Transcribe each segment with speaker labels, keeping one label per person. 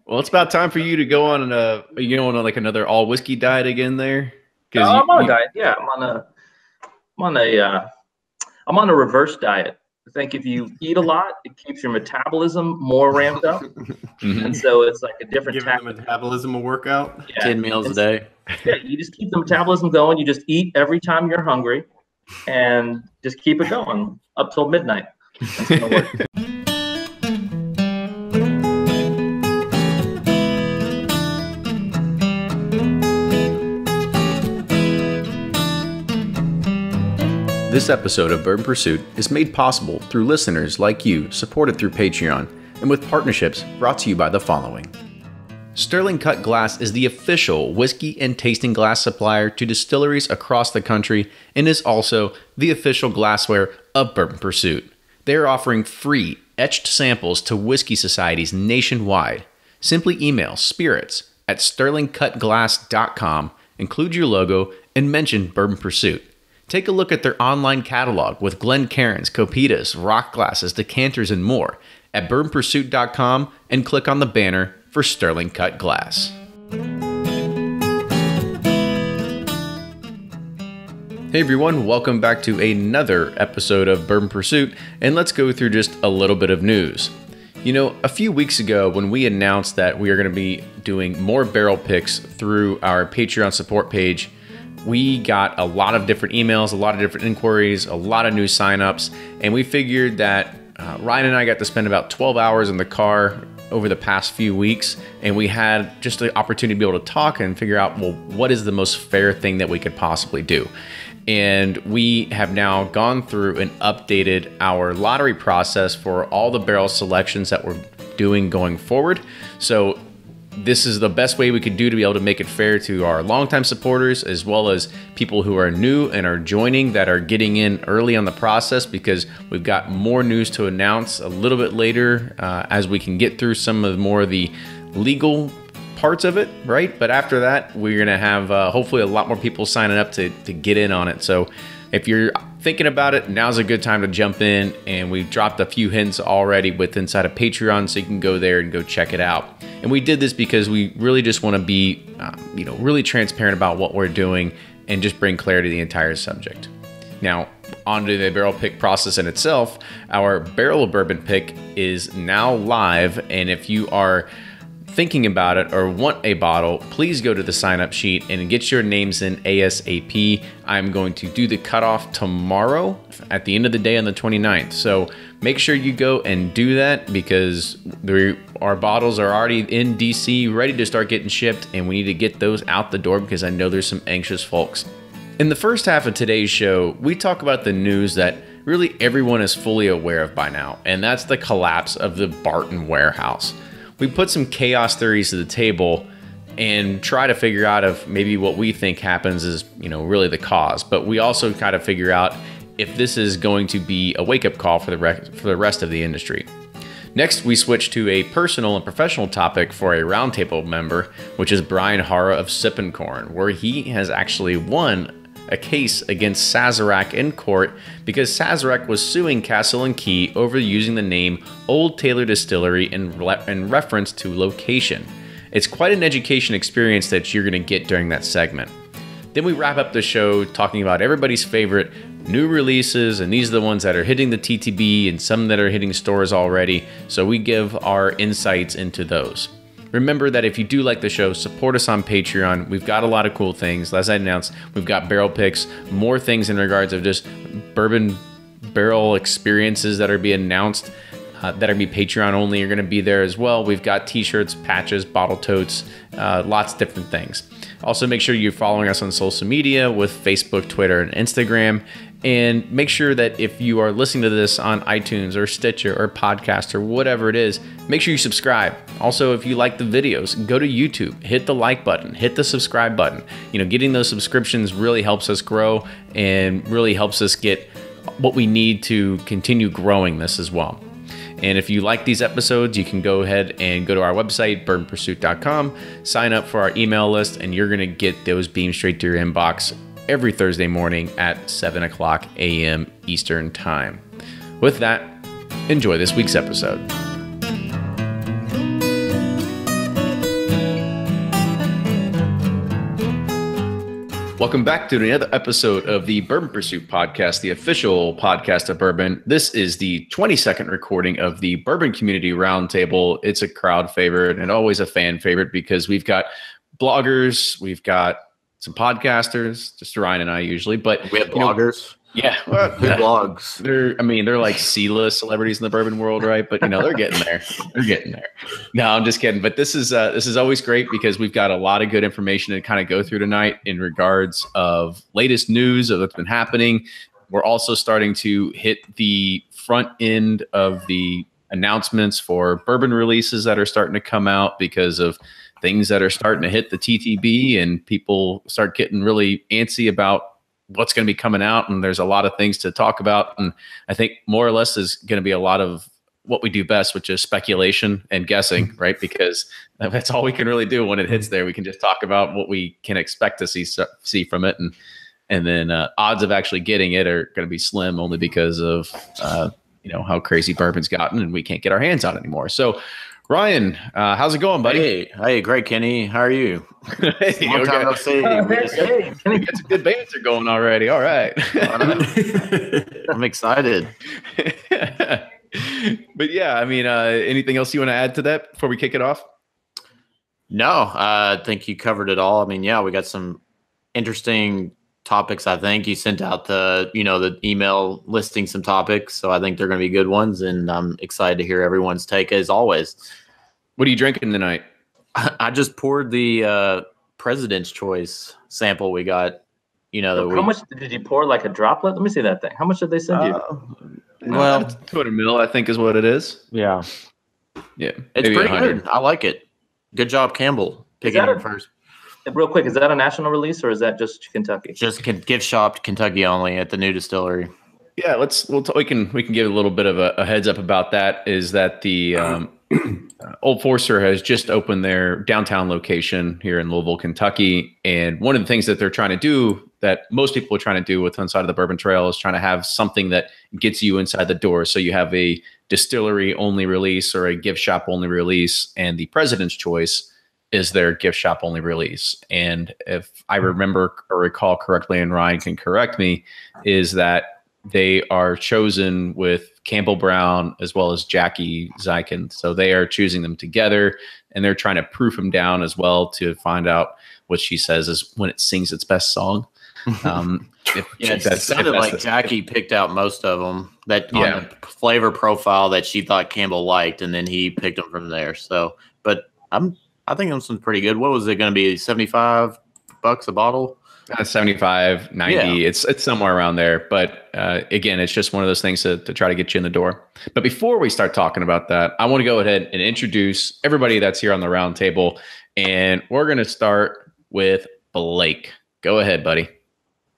Speaker 1: Well, it's about time for you to go on like another all whiskey diet again there. Because
Speaker 2: I'm on a diet. Yeah, I'm on a reverse diet. I think if you eat a lot, it keeps your metabolism more ramped up, and so it's like a different
Speaker 3: Giving the metabolism a workout.
Speaker 2: Yeah.
Speaker 1: 10 meals a day.
Speaker 2: Yeah, you just keep the metabolism going. You just eat every time you're hungry, and just keep it going up till midnight. That's gonna work.
Speaker 1: This episode of Bourbon Pursuit is made possible through listeners like you, supported through Patreon, and with partnerships brought to you by the following. Sterling Cut Glass is the official whiskey and tasting glass supplier to distilleries across the country and is also the official glassware of Bourbon Pursuit. They are offering free etched samples to whiskey societies nationwide. Simply email spirits@sterlingcutglass.com, include your logo, and mention Bourbon Pursuit. Take a look at their online catalog with Glencairns, Copitas, rock glasses, decanters, and more at bourbonpursuit.com and click on the banner for Sterling Cut Glass. Hey everyone, welcome back to another episode of Bourbon Pursuit, and let's go through just a little bit of news. You know, a few weeks ago when we announced that we are going to be doing more barrel picks through our Patreon support page, we got a lot of different emails, a lot of different inquiries, a lot of new signups, and we figured that Ryan and I got to spend about 12 hours in the car over the past few weeks, and we had just the opportunity to be able to talk and figure out, well, what is the most fair thing that we could possibly do? And we have now gone through and updated our lottery process for all the barrel selections that we're doing going forward. So this is the best way we could do to be able to make it fair to our longtime supporters, as well as people who are new and are joining that are getting in early on the process, because we've got more news to announce a little bit later as we can get through some of more of the legal parts of it, right? But after that, we're going to have hopefully a lot more people signing up to get in on it. So if you're thinking about it, now's a good time to jump in, and we've dropped a few hints already with inside of Patreon, so you can go there and go check it out. And we did this because we really just want to be, really transparent about what we're doing and just bring clarity to the entire subject. Now, onto the barrel pick process in itself. Our barrel of bourbon pick is now live, and if you are thinking about it or want a bottle, please go to the sign up sheet and get your names in ASAP. I'm going to do the cutoff tomorrow at the end of the day on the 29th. So make sure you go and do that, because our bottles are already in DC ready to start getting shipped, and we need to get those out the door because I know there's some anxious folks. In the first half of today's show, we talk about the news that really everyone is fully aware of by now, and that's the collapse of the Barton warehouse. We put some chaos theories to the table and try to figure out if maybe what we think happens is, really the cause. But we also kind of figure out if this is going to be a wake-up call for the rest of the industry. Next, we switch to a personal and professional topic for a roundtable member, which is Brian Harra of Sipp'n Corn, where he has actually won a case against Sazerac in court because Sazerac was suing Castle & Key over using the name Old Taylor Distillery in reference to location. It's quite an education experience that you're going to get during that segment. Then we wrap up the show talking about everybody's favorite new releases, and these are the ones that are hitting the TTB and some that are hitting stores already, so we give our insights into those. Remember that if you do like the show, support us on Patreon. We've got a lot of cool things. As I announced, we've got barrel picks, more things in regards of just bourbon barrel experiences that are being announced, that are going to be Patreon only, are going to be there as well. We've got t-shirts, patches, bottle totes, lots of different things. Also, make sure you're following us on social media with Facebook, Twitter, and Instagram. And make sure that if you are listening to this on iTunes or Stitcher or podcast or whatever it is, make sure you subscribe. Also, if you like the videos, go to YouTube, hit the like button, hit the subscribe button. Getting those subscriptions really helps us grow and really helps us get what we need to continue growing this as well. And if you like these episodes, you can go ahead and go to our website, bourbonpursuit.com, sign up for our email list, and you're going to get those beamed straight to your inbox every Thursday morning at 7 o'clock a.m. Eastern Time. With that, enjoy this week's episode. Welcome back to another episode of the Bourbon Pursuit podcast, the official podcast of Bourbon. This is the 22nd recording of the Bourbon Community Roundtable. It's a crowd favorite and always a fan favorite because we've got bloggers, we've got some podcasters, just Ryan and I usually, but
Speaker 3: we have bloggers.
Speaker 1: Yeah,
Speaker 3: who blogs?
Speaker 1: They're like C-list celebrities in the bourbon world, right? But they're getting there. They're getting there. No, I'm just kidding. But this is always great because we've got a lot of good information to kind of go through tonight in regards of latest news of what's been happening. We're also starting to hit the front end of the announcements for bourbon releases that are starting to come out because of things that are starting to hit the TTB, and people start getting really antsy about what's going to be coming out, and there's a lot of things to talk about. And I think more or less is going to be a lot of what we do best, which is speculation and guessing, right? Because that's all we can really do when it hits there. We can just talk about what we can expect to see from it. And then odds of actually getting it are going to be slim only because of, how crazy bourbon's gotten and we can't get our hands on it anymore. So Ryan, how's it going, buddy?
Speaker 3: Hey, great, Kenny. How are you? Long time no see.
Speaker 1: We got some good banter going already. All right.
Speaker 3: I'm excited.
Speaker 1: But yeah, anything else you want to add to that before we kick it off?
Speaker 3: No, I think you covered it all. We got some interesting topics. I think you sent out the email listing some topics, so I think they're going to be good ones, and I'm excited to hear everyone's take as always.
Speaker 1: What are you drinking tonight?
Speaker 3: I just poured the President's Choice sample we got.
Speaker 2: How much did you pour? Like a droplet? Let me see that thing. How much did they send you?
Speaker 3: Well,
Speaker 1: 200 mil, I think, is what it is.
Speaker 3: Yeah,
Speaker 1: it's
Speaker 3: pretty 100. Good. I like it. Good job, Campbell, picking it first.
Speaker 2: Real quick, is that a national release or is that just Kentucky?
Speaker 3: Just gift shopped Kentucky only at the new distillery.
Speaker 1: Yeah, we can give a little bit of a heads up about that. Is that the Old Forester has just opened their downtown location here in Louisville, Kentucky, and one of the things that they're trying to do, that most people are trying to do with Inside of the Bourbon Trail, is trying to have something that gets you inside the door. So you have a distillery only release or a gift shop only release, and the President's Choice is their gift shop only release. And if I remember or recall correctly, and Ryan can correct me, is that they are chosen with Campbell Brown as well as Jackie Zykin. So they are choosing them together, and they're trying to proof them down as well to find out what she says is when it sings its best song.
Speaker 3: It sounded like Jackie picked out most of them on the flavor profile that she thought Campbell liked, and then he picked them from there. So, but I think this one's pretty good. What was it going to be? $75 a bottle?
Speaker 1: 75, 90. Yeah. It's somewhere around there. But again, it's just one of those things to try to get you in the door. But before we start talking about that, I want to go ahead and introduce everybody that's here on the round table. And we're going to start with Blake. Go ahead, buddy.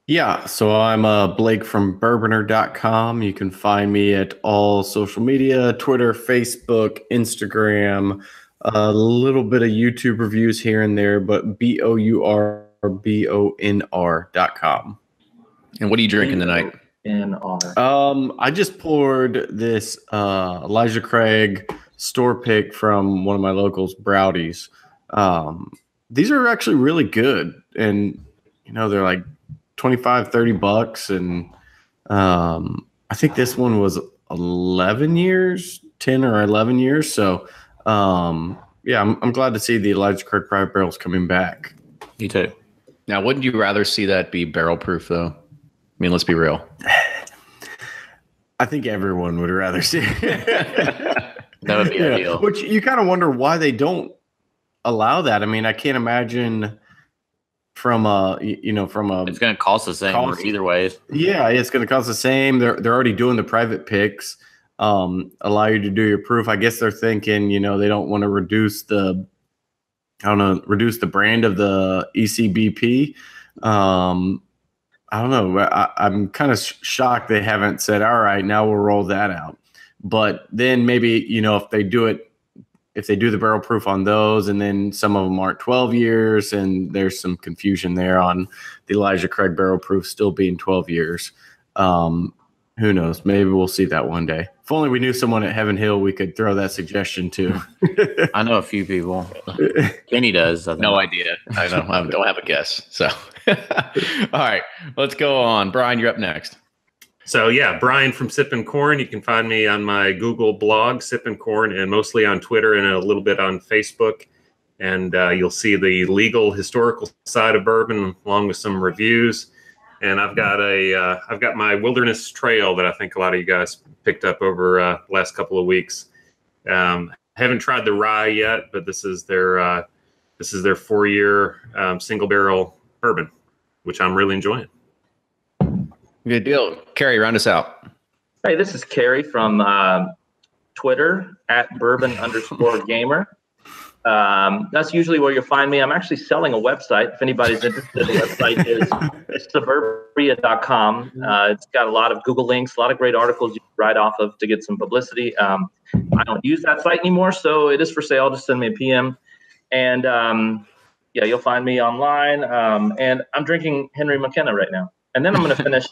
Speaker 4: Yeah, so I'm Blake from Bourboner.com. You can find me at all social media, Twitter, Facebook, Instagram, a little bit of YouTube reviews here and there, but BOURBONR.com.
Speaker 1: And what are you drinking tonight?
Speaker 4: I just poured this Elijah Craig store pick from one of my locals, Browdy's. These are actually really good, and they're like $25-$30, and I think this one was 10 or 11 years. So I'm glad to see the Elijah Craig Private Barrels coming back.
Speaker 3: Me too.
Speaker 1: Now, wouldn't you rather see that be barrel proof, though? Let's be real.
Speaker 4: I think everyone would rather see it.
Speaker 3: That would be ideal.
Speaker 4: Which you kind of wonder why they don't allow that. I can't imagine from it's going to cost the same either way. Yeah, it's going to cost the same. They're already doing the private picks, allow you to do your proof. I guess they're thinking, they don't want to reduce the brand of the ECBP. I don't know. I'm kind of shocked they haven't said, all right, now we'll roll that out. But then maybe, if they do the barrel proof on those, and then some of them aren't 12 years, and there's some confusion there on the Elijah Craig barrel proof still being 12 years. Who knows? Maybe we'll see that one day. If only we knew someone at Heaven Hill we could throw that suggestion to.
Speaker 3: I know a few people. Kenny does.
Speaker 1: No idea. I don't have a guess. So, all right, let's go on. Brian, you're up next.
Speaker 5: So yeah, Brian from Sipp'n Corn. You can find me on my Google blog, Sipp'n Corn, and mostly on Twitter and a little bit on Facebook. And you'll see the legal, historical side of bourbon, along with some reviews. And I've got my Wilderness Trail that I think a lot of you guys picked up over the last couple of weeks. Haven't tried the rye yet, but this is their 4-year single barrel bourbon, which I'm really enjoying.
Speaker 1: Good deal. Carrie, round us out.
Speaker 2: Hey, this is Carrie from Twitter at @bourbon_gamer. That's usually where you'll find me. I'm actually selling a website. If anybody's interested, the website is suburbia.com. It's got a lot of Google links, a lot of great articles you can write off of to get some publicity. I don't use that site anymore, so it is for sale. Just send me a PM. And yeah, you'll find me online. And I'm drinking Henry McKenna right now. And then I'm going to finish.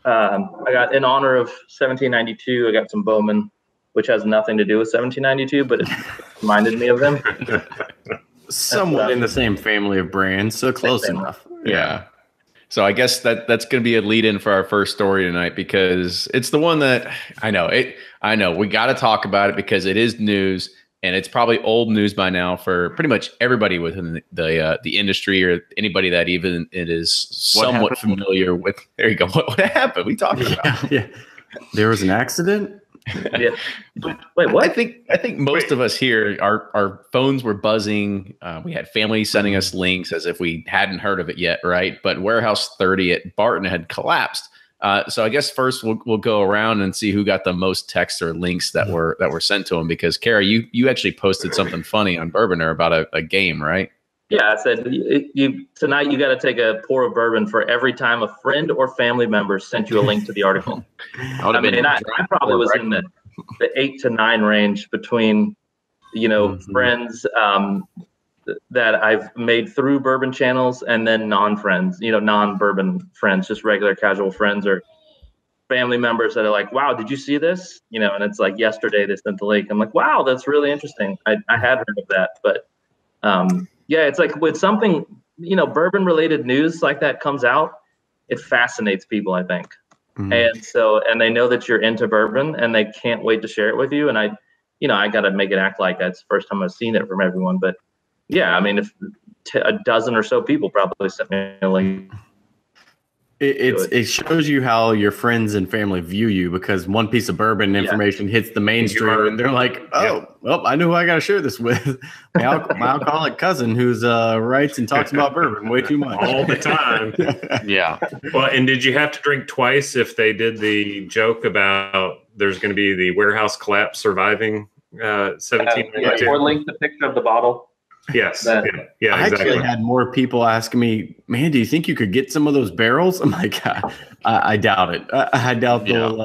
Speaker 2: I got, in honor of 1792, I got some Bourbon, which has nothing to do with 1792, but it reminded me of them.
Speaker 4: Somewhat in the same family of brands, so close enough.
Speaker 1: Yeah. So I guess that's going to be a lead-in for our first story tonight, because it's the one that I know we got to talk about it because it is news, and it's probably old news by now for pretty much everybody within the industry, or anybody that even it is somewhat familiar with. There you go. What happened? We talked about.
Speaker 4: Yeah. There was an accident.
Speaker 2: Yeah. Wait, what?
Speaker 1: I think most of us here, our phones were buzzing. We had family sending us links as if we hadn't heard of it yet, right? But Warehouse 30 at Barton had collapsed. So I guess first we'll go around and see who got the most texts or links that were sent to them. Because Carrie, you actually posted something funny on Bourboner about a game, right?
Speaker 2: Yeah, I said tonight you got to take a pour of bourbon for every time a friend or family member sent you a link to the article. I probably was in the 8 to 9 range between, friends that I've made through bourbon channels and then non-friends, non-bourbon friends, just regular casual friends or family members that are like, wow, did you see this? And it's like yesterday they sent the link. I'm like, wow, that's really interesting. I had heard of that, but yeah, it's like with something, bourbon related news like that comes out, it fascinates people, I think. Mm-hmm. And they know that you're into bourbon and they can't wait to share it with you. And I got to make it act like that's the first time I've seen it from everyone. But yeah, I mean, if a dozen or so people probably sent me a link.
Speaker 4: It shows you how your friends and family view you, because one piece of bourbon information hits the mainstream and they're like, oh, well, I know who I got to share this with. My alcoholic cousin who's writes and talks about bourbon way too much.
Speaker 5: All the time.
Speaker 3: Yeah.
Speaker 5: Well, and did you have to drink twice if they did the joke about there's going to be the warehouse collapse surviving 1792?
Speaker 2: Or link the picture of the bottle.
Speaker 5: Yes.
Speaker 4: Yeah,
Speaker 5: exactly.
Speaker 4: I actually had more people asking me, man, do you think you could get some of those barrels? I'm like, I doubt it. I doubt they'll,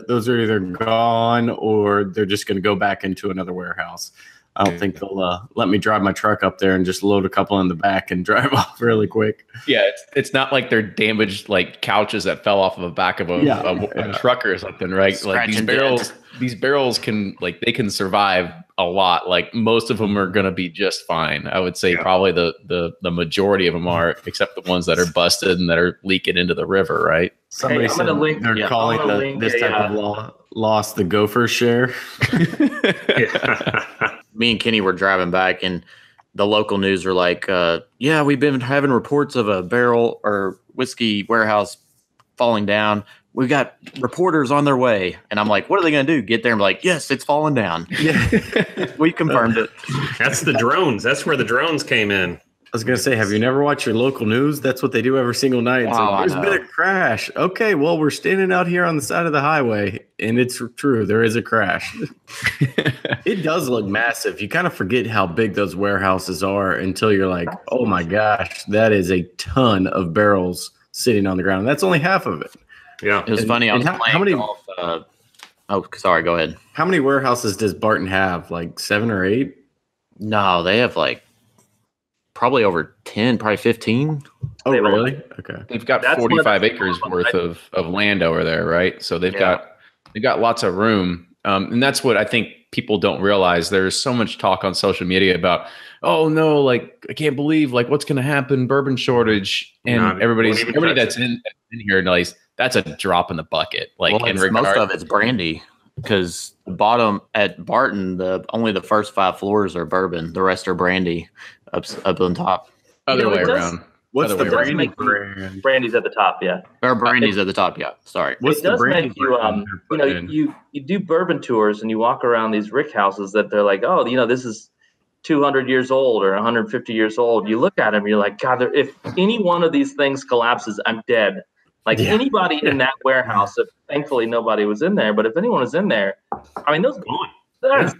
Speaker 4: those are either gone or they're just going to go back into another warehouse. I don't think they'll let me drive my truck up there and just load a couple in the back and drive off really quick.
Speaker 1: Yeah, it's not like they're damaged like couches that fell off of the back of a truck or something, right? Like these barrels can they can survive a lot. Like most of them are going to be just fine. I would say probably the majority of them are, except the ones that are busted and that are leaking into the river, right?
Speaker 4: Somebody said they're calling this type of loss the gopher share.
Speaker 3: Me and Kenny were driving back and the local news were like, we've been having reports of a barrel or whiskey warehouse falling down. We got reporters on their way. And I'm like, what are they going to do? Get there and be like, yes, it's falling down. Yeah. We confirmed it.
Speaker 5: That's the drones. That's where the drones came in.
Speaker 4: I was going to say, have you never watched your local news? That's what they do every single night. There's been a crash. Okay, well, we're standing out here on the side of the highway, and it's true. There is a crash. It does look massive. You kind of forget how big those warehouses are until you're like, oh, my gosh, that is a ton of barrels sitting on the ground. That's only half of it.
Speaker 5: Yeah.
Speaker 3: It was funny. I was playing golf. Sorry, go ahead.
Speaker 4: How many warehouses does Barton have? Like 7 or 8?
Speaker 3: No, they have like probably over 10, probably 15.
Speaker 4: Oh, really? Okay.
Speaker 1: They've got 45 acres worth of land over there, right? So they've got lots of room. And that's what I think people don't realize. There's so much talk on social media about, oh no, like I can't believe like what's going to happen, bourbon shortage, and everybody that's in here knows that's a drop in the bucket. Like
Speaker 3: most of it's brandy, because the bottom at Barton, only the first 5 floors are bourbon, the rest are brandy up on top.
Speaker 1: Other way around.
Speaker 4: What's the brandy
Speaker 2: brand? Brandy's at the top, yeah.
Speaker 3: Or brandy's at the top, yeah. Sorry.
Speaker 2: What's the brandy? You do bourbon tours and you walk around these rick houses that they're like, oh, this is 200 years old or 150 years old. You look at them, you're like, God, if any one of these things collapses, I'm dead. Like anybody in that warehouse, thankfully nobody was in there, but if anyone was in there, I mean, there's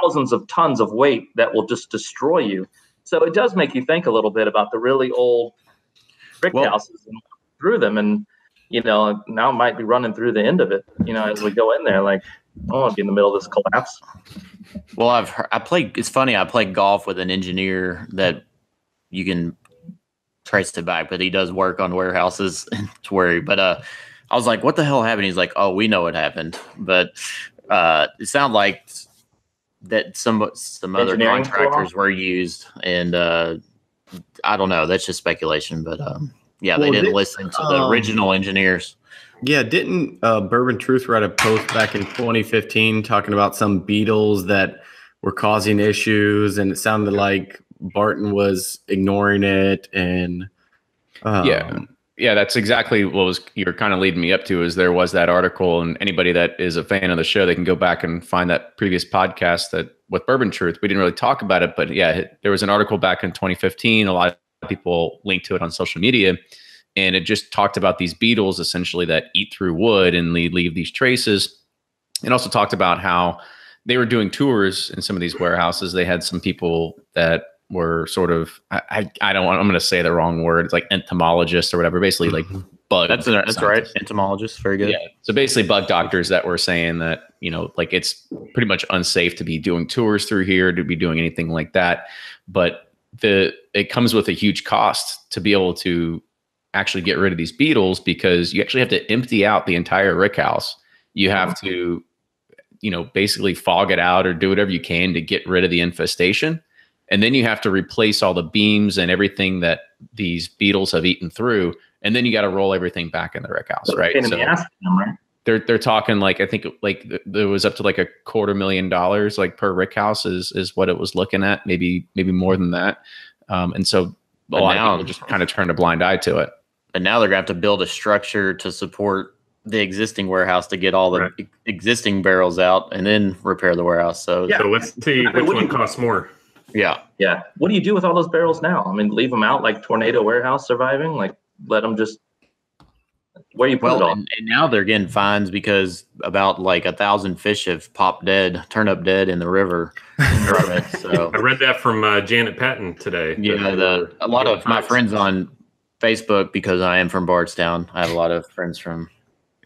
Speaker 2: thousands of tons of weight that will just destroy you. So it does make you think a little bit about the really old brick houses and through them. And, now might be running through the end of it, as we go in there, like, I don't want to be in the middle of this collapse.
Speaker 3: Well, it's funny. I play golf with an engineer that you can trace it back, but he does work on warehouses. But I was like, what the hell happened? He's like, oh, we know what happened. But it sounded like that some other contractors were used, and I don't know. That's just speculation, but they didn't listen to the original engineers.
Speaker 4: Yeah, didn't Bourbon Truth write a post back in 2015 talking about some beetles that were causing issues, and it sounded like Barton was ignoring it, and
Speaker 1: yeah, that's exactly what you're kind of leading me up to. Is there was that article, and anybody that is a fan of the show, they can go back and find that previous podcast that with Bourbon Truth. We didn't really talk about it, but yeah, there was an article back in 2015. A lot of people linked to it on social media, and it just talked about these beetles essentially that eat through wood and leave these traces. And also talked about how they were doing tours in some of these warehouses. They had some people that were sort of, I'm going to say the wrong word. It's like entomologists or whatever, basically like bug.
Speaker 3: That's right. Entomologists. Very good. Yeah.
Speaker 1: So basically bug doctors that were saying that, like it's pretty much unsafe to be doing tours through here, to be doing anything like that. But it comes with a huge cost to be able to actually get rid of these beetles, because you actually have to empty out the entire rick house. You have to, basically fog it out or do whatever you can to get rid of the infestation. And then you have to replace all the beams and everything that these beetles have eaten through. And then you got to roll everything back in the rick house, right? So they're talking like, I think like there was up to like $250,000 like per rick house is what it was looking at, maybe more than that. And so a lot of people just kind of turned a blind eye to it.
Speaker 3: And now they're going to have to build a structure to support the existing warehouse to get all the existing barrels out and then repair the warehouse. So
Speaker 5: let's see which one costs more.
Speaker 3: Yeah.
Speaker 2: Yeah. What do you do with all those barrels now? I mean, leave them out like tornado warehouse surviving? Like let them just, where you put it all?
Speaker 3: And now they're getting fines because about like 1,000 fish have turned up dead in the river. So
Speaker 5: I read that from Janet Patton today.
Speaker 3: Yeah. A lot of my friends on Facebook, because I am from Bardstown, I have a lot of friends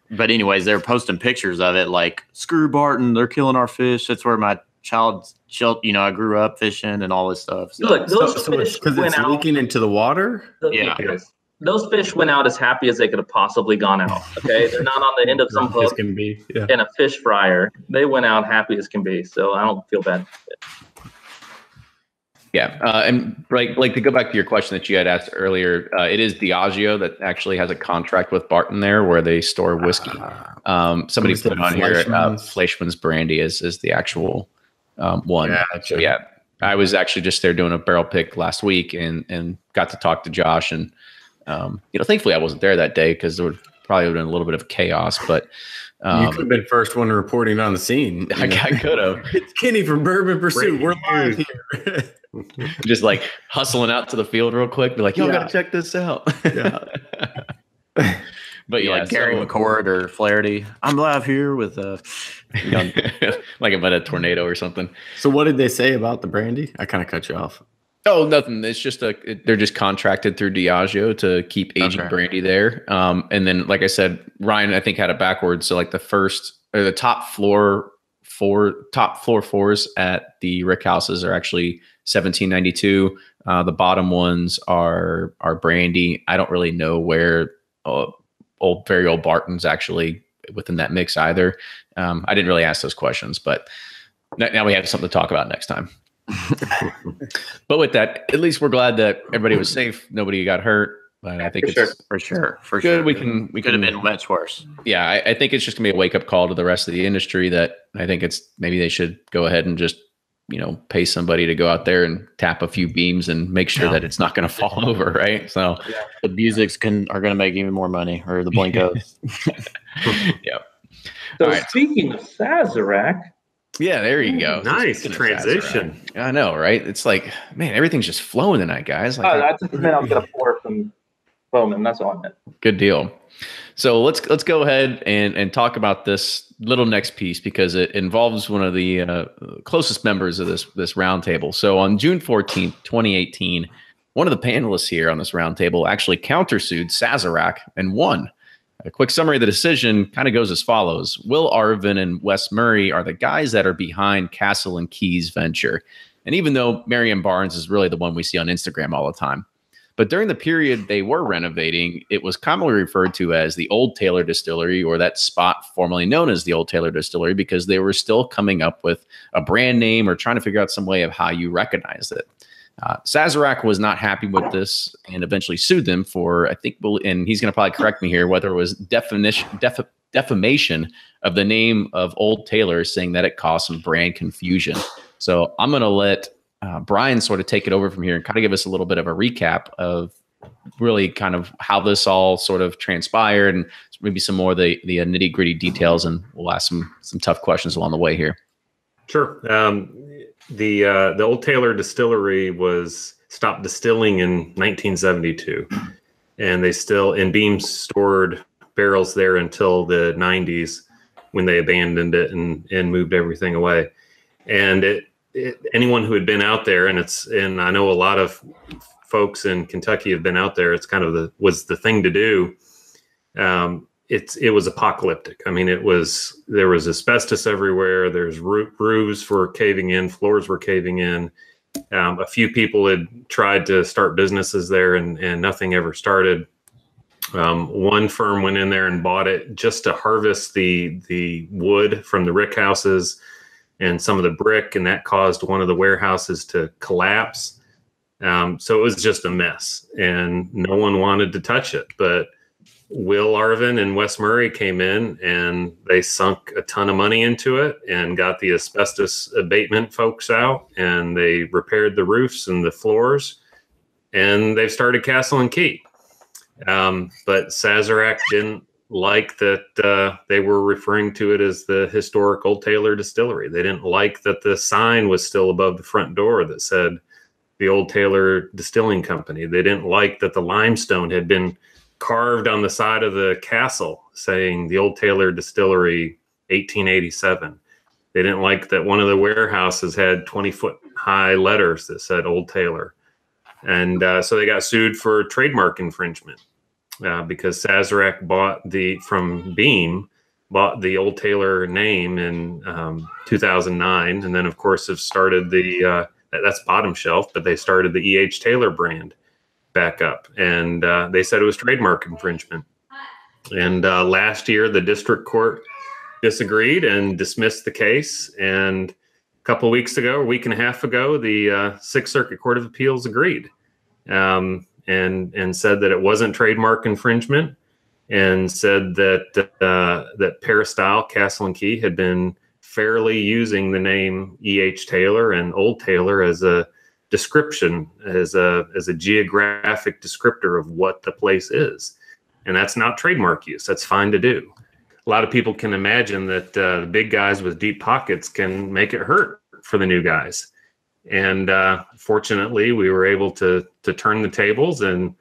Speaker 3: but anyways, they're posting pictures of it like, screw Barton, they're killing our fish. That's where my I grew up fishing and all this stuff. So.
Speaker 2: Look, those fish
Speaker 4: because it's leaking into the water.
Speaker 2: Those fish went out as happy as they could have possibly gone out. Okay, they're not on the end of some hook in a fish fryer. They went out happy as can be. So I don't feel bad.
Speaker 1: Yeah, and like to go back to your question that you had asked earlier, it is Diageo that actually has a contract with Barton there where they store whiskey. Somebody put it on here. Fleischmann's Brandy is the actual one. Yeah, so yeah, I was actually just there doing a barrel pick last week and got to talk to Josh, and thankfully I wasn't there that day because there would probably have been a little bit of chaos, but.
Speaker 4: You could have been first one reporting on the scene.
Speaker 1: I could have.
Speaker 4: It's Kenny from Bourbon Pursuit. We're live here.
Speaker 1: Just like hustling out to the field real quick. Be like, yo, gotta check this out.
Speaker 4: Yeah.
Speaker 1: But
Speaker 3: like Gary McCord or Flaherty. I'm live here with
Speaker 1: like about a tornado or something.
Speaker 4: So what did they say about the brandy? I kind of cut you off.
Speaker 1: Oh, nothing. It's just they're just contracted through Diageo to keep aging brandy there. And then, like I said, Ryan, I think had it backwards. So like the top top floor fours at the rick houses are actually $17.92. The bottom ones are brandy. I don't really know where very old Barton's actually within that mix either. I didn't really ask those questions, but now we have something to talk about next time. But with that, at least we're glad that everybody was safe. Nobody got hurt. But I think
Speaker 3: for sure.
Speaker 1: Good. We
Speaker 3: could have been much worse.
Speaker 1: Yeah, I think it's just gonna be a wake up call to the rest of the industry that I think maybe they should go ahead and just pay somebody to go out there and tap a few beams and make sure that it's not going to fall over, right? So
Speaker 3: the Busics are going to make even more money, or the Blinkos.
Speaker 1: Yeah.
Speaker 2: So speaking of Sazerac.
Speaker 1: Yeah, there you go.
Speaker 5: Nice transition.
Speaker 1: I know, right? It's like, man, everything's just flowing tonight, guys. Like,
Speaker 2: I just meant I was going to pour some Bowman. That's all I meant.
Speaker 1: Good deal. So let's go ahead and talk about this little next piece because it involves one of the closest members of this roundtable. So on June 14th, 2018, one of the panelists here on this roundtable actually countersued Sazerac and won. A quick summary of the decision kind of goes as follows. Will Arvin and Wes Murray are the guys that are behind Castle and Key's venture. And even though Marion Barnes is really the one we see on Instagram all the time. But during the period they were renovating, it was commonly referred to as the Old Taylor Distillery, or that spot formerly known as the Old Taylor Distillery, because they were still coming up with a brand name or trying to figure out some way of how you recognize it. Sazerac was not happy with this and eventually sued them for, I think, and he's going to probably correct me here, whether it was defamation of the name of Old Taylor, saying that it caused some brand confusion. So I'm going to let Brian sort of take it over from here and kind of give us a little bit of a recap of really kind of how this all sort of transpired and maybe some more of the nitty gritty details. And we'll ask some tough questions along the way here.
Speaker 5: Sure. The Old Taylor Distillery was stopped distilling in 1972, and Beam stored barrels there until the 90s when they abandoned it and moved everything away. And anyone who had been out there, and I know a lot of folks in Kentucky have been out there. It's kind of was the thing to do. It was apocalyptic. I mean, there was asbestos everywhere. There's roofs were caving in, floors were caving in. A few people had tried to start businesses there, and nothing ever started. One firm went in there and bought it just to harvest the wood from the rick houses and some of the brick, and that caused one of the warehouses to collapse. So it was just a mess, and no one wanted to touch it. But Will Arvin and Wes Murray came in, and they sunk a ton of money into it and got the asbestos abatement folks out, and they repaired the roofs and the floors, and they've started Castle and Key. But Sazerac didn't like that they were referring to it as the historic Old Taylor Distillery. They didn't like that the sign was still above the front door that said the Old Taylor Distilling Company. They didn't like that the limestone had been carved on the side of the castle saying the Old Taylor Distillery 1887. They didn't like that one of the warehouses had 20-foot high letters that said Old Taylor. And so they got sued for trademark infringement. Because Sazerac bought from Beam, bought the Old Taylor name in 2009, and then of course have started that's bottom shelf, but they started the E.H. Taylor brand back up, and they said it was trademark infringement. And last year, the district court disagreed and dismissed the case. And a couple of weeks ago, a week and a half ago, the Sixth Circuit Court of Appeals agreed. And said that it wasn't trademark infringement, and said that that Peristyle, Castle and Key had been fairly using the name E.H. Taylor and Old Taylor as a description, as a geographic descriptor of what the place is. And that's not trademark use. That's fine to do. A lot of people can imagine that the big guys with deep pockets can make it hurt for the new guys. And fortunately, we were able to turn the tables, and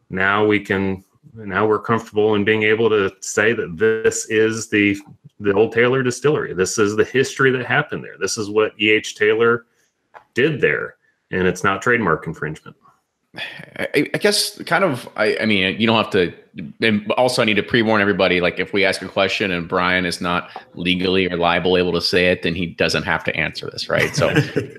Speaker 5: now we're comfortable in being able to say that this is the Old Taylor Distillery. This is the history that happened there. This is what E.H. Taylor did there, and it's not trademark infringement.
Speaker 1: I guess kind of, I mean, you don't have to, and also I need to pre-warn everybody, like if we ask a question and Brian is not legally or liable able to say it, then he doesn't have to answer this, right? So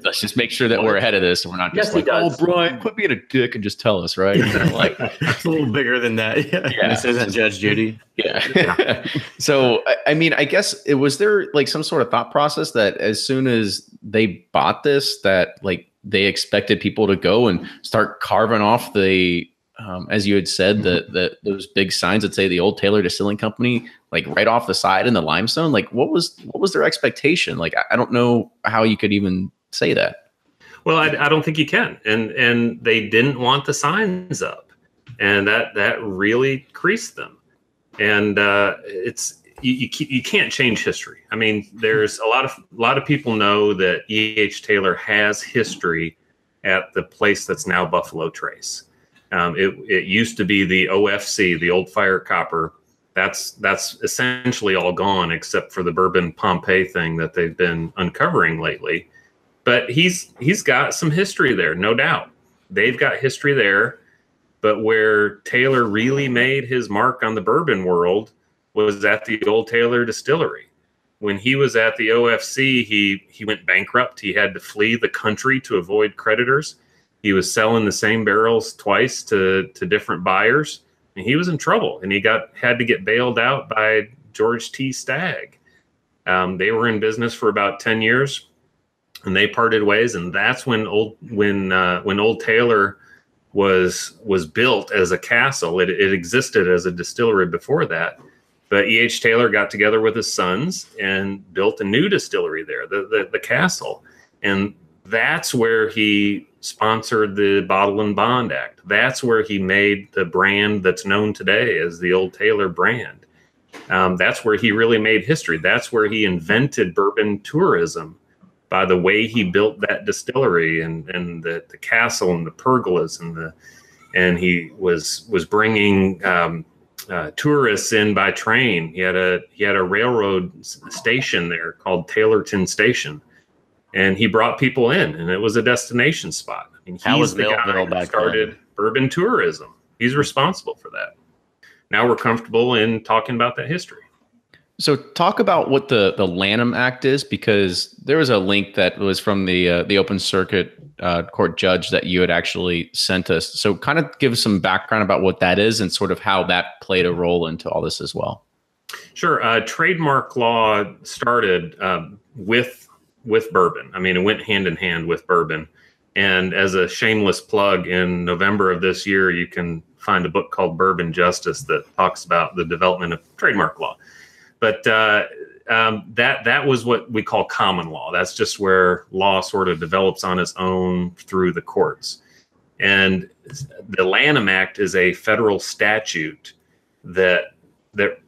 Speaker 1: let's just make sure that we're ahead of this and we're not just oh, Brian, quit being a dick and just tell us, right? You know, like
Speaker 3: it's a little bigger than that. Yeah. This isn't Judge Judy.
Speaker 1: Yeah. So, I mean, I guess was there like some sort of thought process that as soon as they bought this, that like they expected people to go and start carving off the, as you had said, those big signs that say the Old Taylor Distilling Company, like right off the side in the limestone? Like what was their expectation? Like, I don't know how you could even say that.
Speaker 5: Well, I don't think you can. And they didn't want the signs up, and that really creased them. And it's, you can't change history. I mean, there's a lot of people know that E.H. Taylor has history at the place that's now Buffalo Trace. It used to be the OFC, the Old Fire Copper. That's essentially all gone except for the Bourbon Pompeii thing that they've been uncovering lately. But he's got some history there, no doubt. They've got history there. But where Taylor really made his mark on the bourbon world was at the Old Taylor Distillery. When he was at the OFC, he went bankrupt. He had to flee the country to avoid creditors. He was selling the same barrels twice to different buyers, and he was in trouble. And he had to get bailed out by George T. Stagg. They were in business for about 10 years, and they parted ways. And that's when Old Taylor was built as a castle. It existed as a distillery before that. But E.H. Taylor got together with his sons and built a new distillery there, the castle. And that's where he sponsored the Bottle and Bond Act. That's where he made the brand that's known today as the Old Taylor brand. That's where he really made history. That's where he invented bourbon tourism by the way he built that distillery and the castle and the pergolas and he was bringing tourists in by train. He had a railroad station there called Taylorton Station, and he brought people in, and it was a destination spot. I mean, he's the guy who started bourbon tourism. He's responsible for that. Now we're comfortable in talking about that history.
Speaker 1: So talk about what the Lanham Act is, because there was a link that was from the Open Circuit Court judge that you had actually sent us. So kind of give some background about what that is and sort of how that played a role into all this as well.
Speaker 5: Sure. Trademark law started with bourbon. I mean, it went hand in hand with bourbon. And as a shameless plug, in November of this year, you can find a book called Bourbon Justice that talks about the development of trademark law. But that was what we call common law. That's just where law sort of develops on its own through the courts. And the Lanham Act is a federal statute that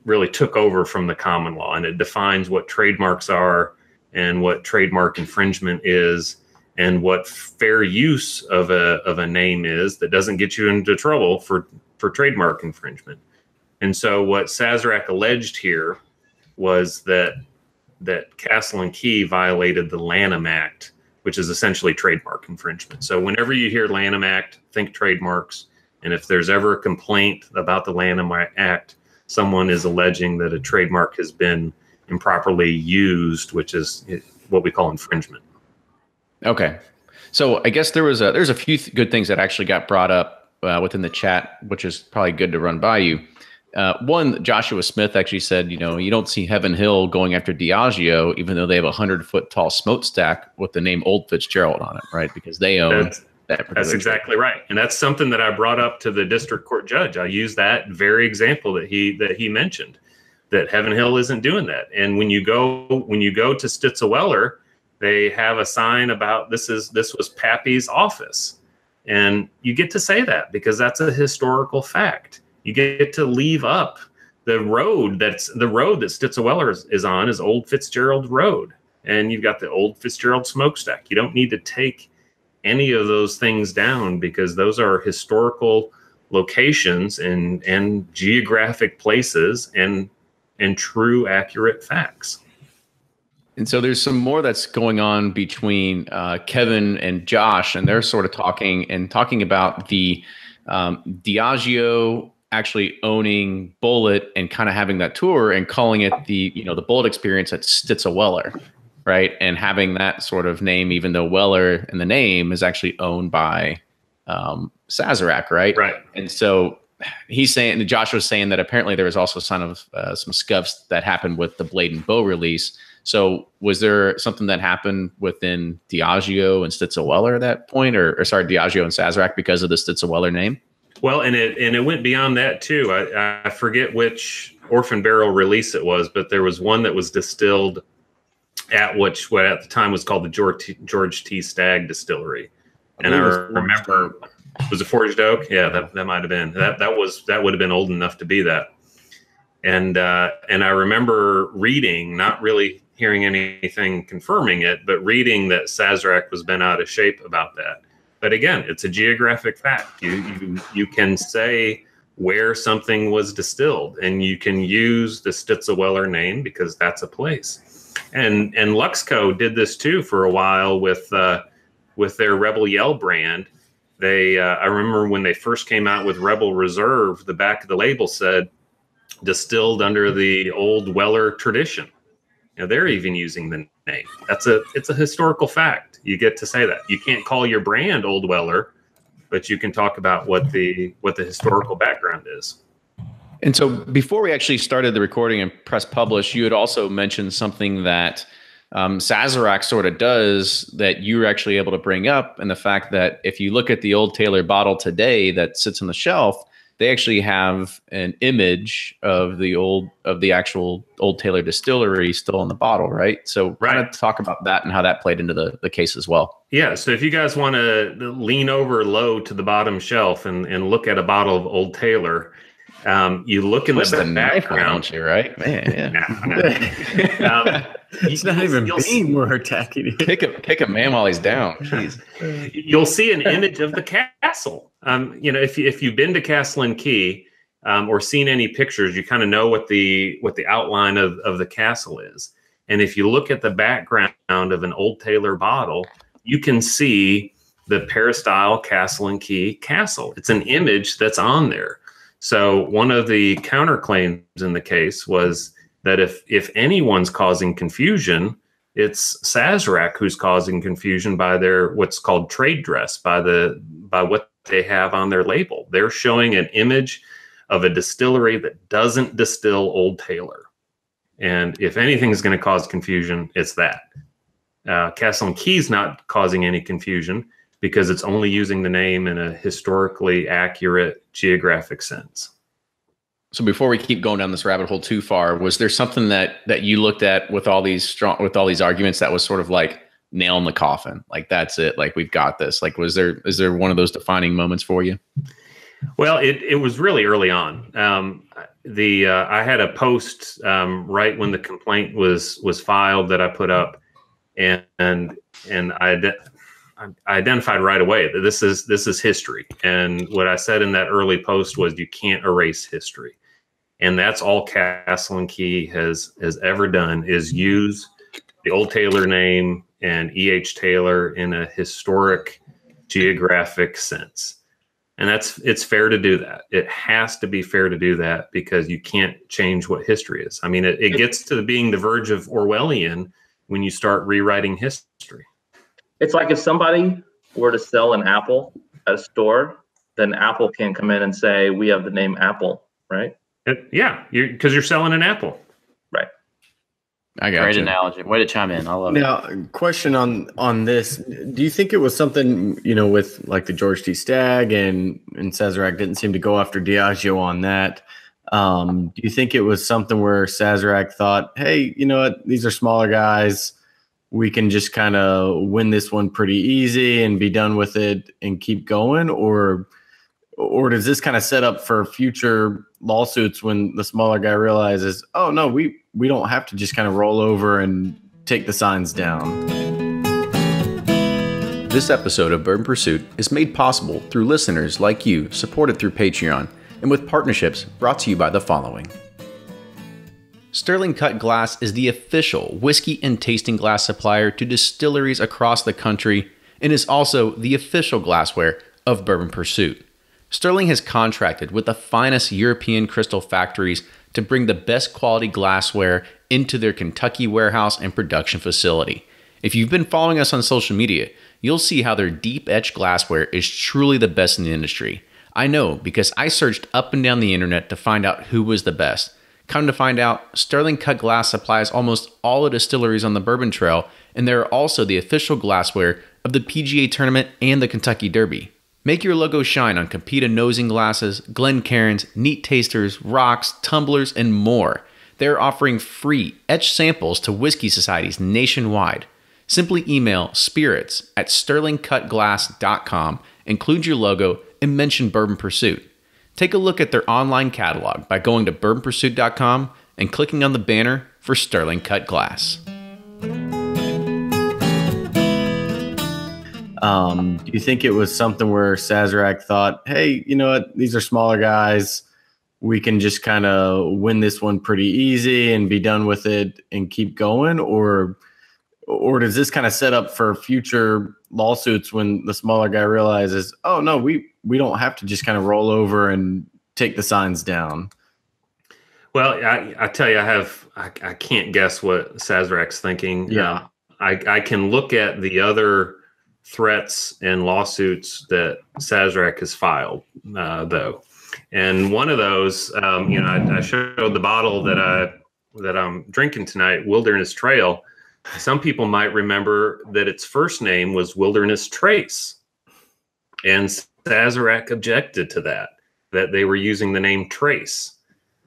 Speaker 5: really took over from the common law, and it defines what trademarks are and what trademark infringement is and what fair use of a name is that doesn't get you into trouble for trademark infringement. And so what Sazerac alleged here was that Castle and Key violated the Lanham Act, which is essentially trademark infringement. So whenever you hear Lanham Act, think trademarks. And if there's ever a complaint about the Lanham Act, someone is alleging that a trademark has been improperly used, which is what we call infringement.
Speaker 1: Okay. So I guess there's a few good things that actually got brought up within the chat, which is probably good to run by you. One, Joshua Smith actually said, you don't see Heaven Hill going after Diageo, even though they have a 100-foot tall smokestack with the name Old Fitzgerald on it, right? Because they own that.
Speaker 5: That's exactly right. And that's something that I brought up to the district court judge. I used that very example that he mentioned, that Heaven Hill isn't doing that. And when you go to Stitzel-Weller, they have a sign about this was Pappy's office. And you get to say that because that's a historical fact. You get to leave up the road that Stitzel-Weller is on is Old Fitzgerald Road. And you've got the Old Fitzgerald smokestack. You don't need to take any of those things down because those are historical locations and geographic places and true, accurate facts.
Speaker 1: And so there's some more that's going on between Kevin and Josh, and they're sort of talking about the Diageo actually owning Bulleit and kind of having that tour and calling it the Bulleit experience at Stitzel Weller, right? And having that sort of name, even though Weller in the name is actually owned by Sazerac, right?
Speaker 5: Right.
Speaker 1: And so Josh was saying that apparently there was also some scuffs that happened with the Blade and Bow release. So was there something that happened within Diageo and Stitzel Weller at that point, or sorry, Diageo and Sazerac because of the Stitzel Weller name?
Speaker 5: Well, and it went beyond that too. I forget which Orphan Barrel release it was, but there was one that was distilled at what at the time was called the George T. Stagg Distillery, and I remember was it Forged Oak? Yeah, that might have been that would have been old enough to be that. And I remember reading, not really hearing anything confirming it, but reading that Sazerac was bent out of shape about that. But again, it's a geographic fact. You can say where something was distilled, and you can use the Stitzel Weller name because that's a place. And Luxco did this too for a while with their Rebel Yell brand. I remember when they first came out with Rebel Reserve, the back of the label said distilled under the old Weller tradition. They're even using the name. It's a historical fact. You get to say that. You can't call your brand Old Weller, but you can talk about what the historical background is.
Speaker 1: And so before we actually started the recording and press publish, you had also mentioned something that Sazerac sort of does that you were actually able to bring up, and the fact that if you look at the Old Taylor bottle today that sits on the shelf, they actually have an image of the actual Old Taylor Distillery still in the bottle, right? So kind of talk about that and how that played into the case as well.
Speaker 5: Yeah, so if you guys want to lean over low to the bottom shelf and look at a bottle of Old Taylor, you look in the background,
Speaker 1: right? Man, yeah.
Speaker 4: He's not even being more attacking.
Speaker 1: Kick a man while he's down. Jeez.
Speaker 5: You'll see an image of the castle. If you've been to Castle and Key or seen any pictures, you kind of know what the outline of the castle is. And if you look at the background of an Old Taylor bottle, you can see the peristyle Castle and Key castle. It's an image that's on there. So one of the counterclaims in the case was that if anyone's causing confusion, it's Sazerac who's causing confusion by their what's called trade dress, by what they have on their label. They're showing an image of a distillery that doesn't distill Old Taylor. And if anything is going to cause confusion, it's that. Castle and Key's not causing any confusion because it's only using the name in a historically accurate geographic sense.
Speaker 1: So before we keep going down this rabbit hole too far, was there something that you looked at with all these arguments that was sort of like nail in the coffin? Like, that's it. Like, we've got this. Like, is there one of those defining moments for you?
Speaker 5: Well, it was really early on. I had a post right when the complaint was filed that I put up, and I identified right away that this is history. And what I said in that early post was, you can't erase history. And that's all Castle and Key has ever done, is use the Old Taylor name and E.H. Taylor in a historic geographic sense. And it's fair to do that. It has to be fair to do that because you can't change what history is. I mean, it gets to being the verge of Orwellian when you start rewriting history.
Speaker 2: It's like if somebody were to sell an apple at a store, then Apple can come in and say, we have the name Apple, right?
Speaker 5: Because you're selling an apple.
Speaker 2: Right.
Speaker 3: I got Great analogy. Way to chime in. I love it.
Speaker 4: Now, question on this. Do you think it was something, with like the George T. Stagg and Sazerac didn't seem to go after Diageo on that? Do you think it was something where Sazerac thought, hey, you know what? These are smaller guys. We can just kind of win this one pretty easy and be done with it and keep going? Or does this kind of set up for future lawsuits when the smaller guy realizes, oh, no, we don't have to just kind of roll over and take the signs down?
Speaker 1: This episode of Bourbon Pursuit is made possible through listeners like you, supported through Patreon, and with partnerships brought to you by the following. Sterling Cut Glass is the official whiskey and tasting glass supplier to distilleries across the country and is also the official glassware of Bourbon Pursuit. Sterling has contracted with the finest European crystal factories to bring the best quality glassware into their Kentucky warehouse and production facility. If you've been following us on social media, you'll see how their deep etched glassware is truly the best in the industry. I know because I searched up and down the internet to find out who was the best. Come to find out, Sterling Cut Glass supplies almost all the distilleries on the Bourbon Trail, and they're also the official glassware of the PGA Tournament and the Kentucky Derby. Make your logo shine on Capita nosing glasses, Glencairns, neat tasters, rocks, tumblers, and more. They're offering free etched samples to whiskey societies nationwide. Simply email spirits@sterlingcutglass.com, include your logo, and mention Bourbon Pursuit. Take a look at their online catalog by going to bourbonpursuit.com and clicking on the banner for Sterling Cut Glass.
Speaker 4: Do you think it was something where Sazerac thought, hey, you know what, these are smaller guys, we can just kind of win this one pretty easy and be done with it and keep going? Or does this kind of set up for future lawsuits when the smaller guy realizes, oh, no, we don't have to just kind of roll over and take the signs down?
Speaker 5: Well, I tell you, I can't guess what Sazerac's thinking.
Speaker 4: Yeah.
Speaker 5: I can look at the other threats and lawsuits that Sazerac has filed, though. And one of those, I showed the bottle that I'm drinking tonight, Wilderness Trail. Some people might remember that its first name was Wilderness Trace. And Sazerac objected to that they were using the name Trace,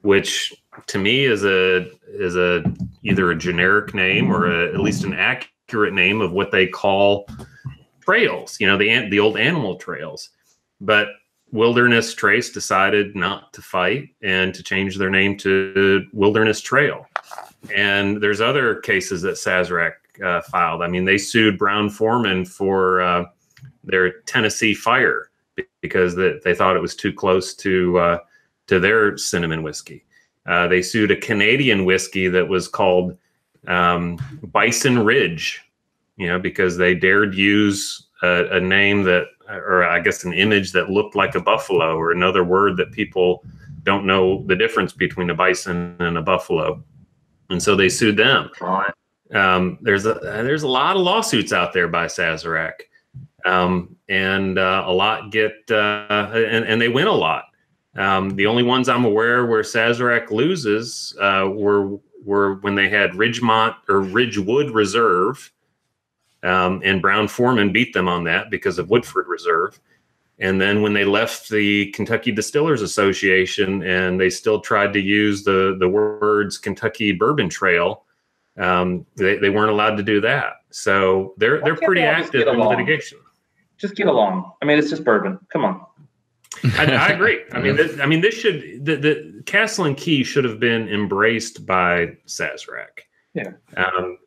Speaker 5: which to me is either a generic name or at least an accurate name of what they call trails, the old animal trails. But Wilderness Trace decided not to fight and to change their name to Wilderness Trail. And there's other cases that Sazerac filed. I mean, they sued Brown-Forman for their Tennessee Fire because they thought it was too close to their cinnamon whiskey. They sued a Canadian whiskey that was called Bison Ridge, because they dared use a name or I guess an image that looked like a buffalo, or another word that people don't know the difference between a bison and a buffalo. And so they sued them. There's a lot of lawsuits out there by Sazerac, and a lot get and they win a lot. The only ones I'm aware where Sazerac loses were when they had Ridgewood Reserve, and Brown-Forman beat them on that because of Woodford Reserve. And then when they left the Kentucky Distillers Association and they still tried to use the words Kentucky Bourbon Trail, they weren't allowed to do that. So they're pretty active in litigation.
Speaker 2: Just get along. I mean, it's just bourbon. Come on.
Speaker 5: I agree. I mean, the Castle and Key should have been embraced by Sazerac.
Speaker 2: Yeah.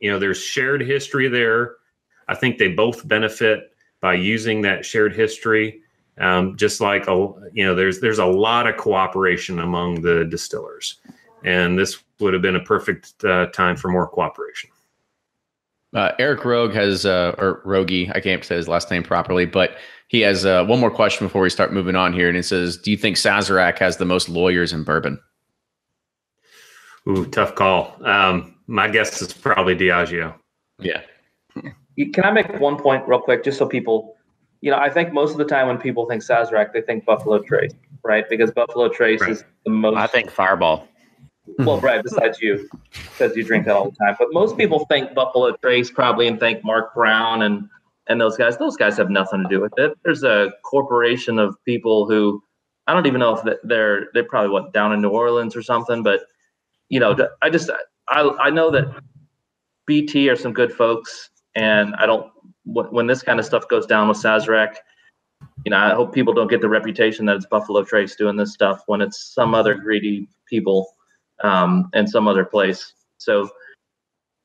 Speaker 5: There's shared history there. I think they both benefit by using that shared history. Just like, there's a lot of cooperation among the distillers, and this would have been a perfect time for more cooperation.
Speaker 1: Eric Rogue has, or Rogie, I can't say his last name properly, but he has one more question before we start moving on here. And it says, do you think Sazerac has the most lawyers in bourbon?
Speaker 5: Ooh, tough call. My guess is probably Diageo.
Speaker 1: Yeah.
Speaker 2: Can I make one point real quick, just so people, I think most of the time when people think Sazerac, they think Buffalo Trace, right? Because Buffalo Trace is the most.
Speaker 3: I think Fireball.
Speaker 2: Well, Brad, besides you, because you drink that all the time. But most people think Buffalo Trace probably and think Mark Brown and those guys. Those guys have nothing to do with it. There's a corporation of people who I don't even know if they're probably down in New Orleans or something. But I know that BT are some good folks, and when this kind of stuff goes down with Sazerac, I hope people don't get the reputation that it's Buffalo Trace doing this stuff when it's some other greedy people and some other place. So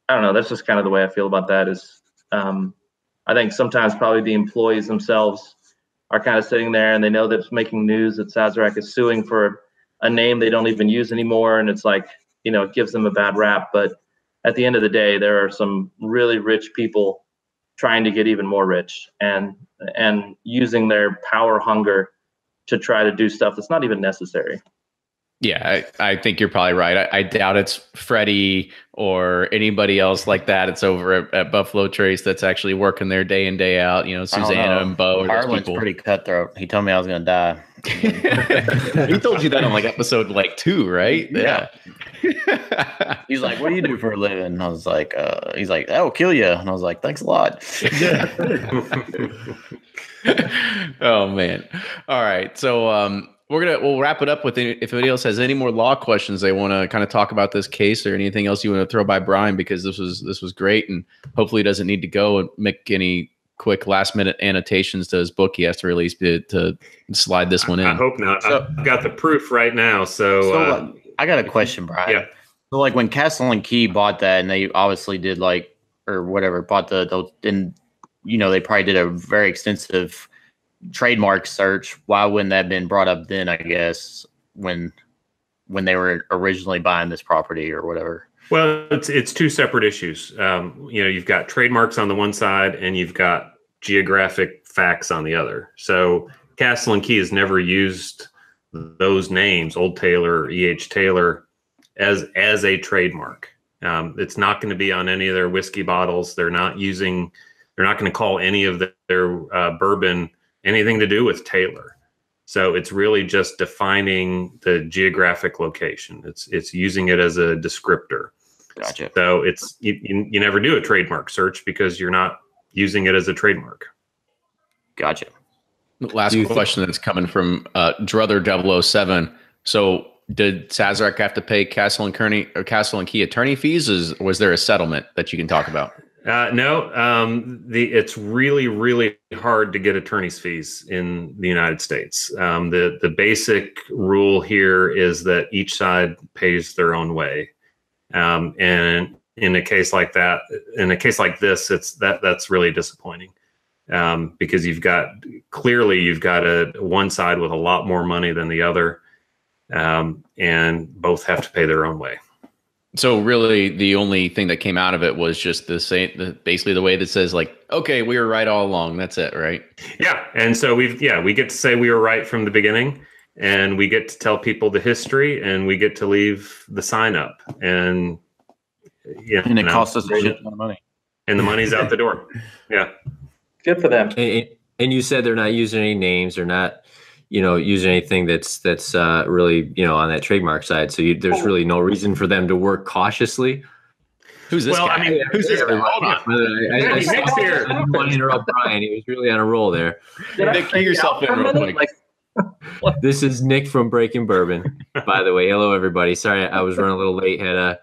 Speaker 2: I don't know. That's just kind of the way I feel about that is I think sometimes probably the employees themselves are kind of sitting there and they know that it's making news that Sazerac is suing for a name they don't even use anymore. And it's like, it gives them a bad rap. But at the end of the day, there are some really rich people trying to get even more rich and using their power hunger to try to do stuff that's not even necessary.
Speaker 1: Yeah, I think you're probably right. I doubt it's Freddie or anybody else like that. It's over at Buffalo Trace that's actually working there day in, day out. Susanna and Bo.
Speaker 3: Harlan's pretty cutthroat. He told me I was going to die.
Speaker 1: He told you that on episode 2, right?
Speaker 3: Yeah. He's like, "What do you do for a living?" And I was like, he's like, "That will kill you." And I was like, "Thanks a lot."
Speaker 1: Oh man. All right. So we'll wrap it up with if anybody else has any more law questions they want to kind of talk about this case or anything else you want to throw by Brian, because this was great, and hopefully he doesn't need to go and make any quick last minute annotations to his book he has to release to slide this one in.
Speaker 5: I hope not. I've got the proof right now. So
Speaker 3: I got a question, Brian.
Speaker 5: Yeah.
Speaker 3: So when Castle and Key bought that, and they obviously did bought and they probably did a very extensive trademark search. Why wouldn't that have been brought up then, I guess, when they were originally buying this property or whatever?
Speaker 5: Well, it's two separate issues. You've got trademarks on the one side and you've got geographic facts on the other. So Castle and Key has never used those names, Old Taylor, E.H. Taylor, as a trademark. It's not going to be on any of their whiskey bottles. They're not going to call any of their bourbon anything to do with Taylor. So it's really just defining the geographic location. It's using it as a descriptor.
Speaker 3: Gotcha.
Speaker 5: So it's you never do a trademark search because you're not using it as a trademark.
Speaker 3: Gotcha.
Speaker 1: Last question that's coming from Druther007. So did Sazerac have to pay Castle and Key attorney fees? Was there a settlement that you can talk about?
Speaker 5: No. It's really, really hard to get attorney's fees in the United States. The basic rule here is that each side pays their own way. And in a case like this, that's really disappointing. Because you've got one side with a lot more money than the other, and both have to pay their own way.
Speaker 1: So really, the only thing that came out of it was just basically the way that says okay, we were right all along. That's it, right?
Speaker 5: Yeah, and so we get to say we were right from the beginning, and we get to tell people the history, and we get to leave the sign up, and
Speaker 3: it costs us a shit ton of money,
Speaker 5: and the money's out the door. Yeah.
Speaker 2: Good for them.
Speaker 6: And you said they're not using any names. They're not, using anything that's really, on that trademark side. So there's really no reason for them to work cautiously.
Speaker 1: Who's this guy?
Speaker 5: Who's this guy? Hold on.
Speaker 6: I didn't want to interrupt Brian. He was really on a roll there.
Speaker 1: Nick, get yourself in real quick.
Speaker 6: This is Nick from Breaking Bourbon, by the way. Hello, everybody. Sorry, I was running a little late. Had a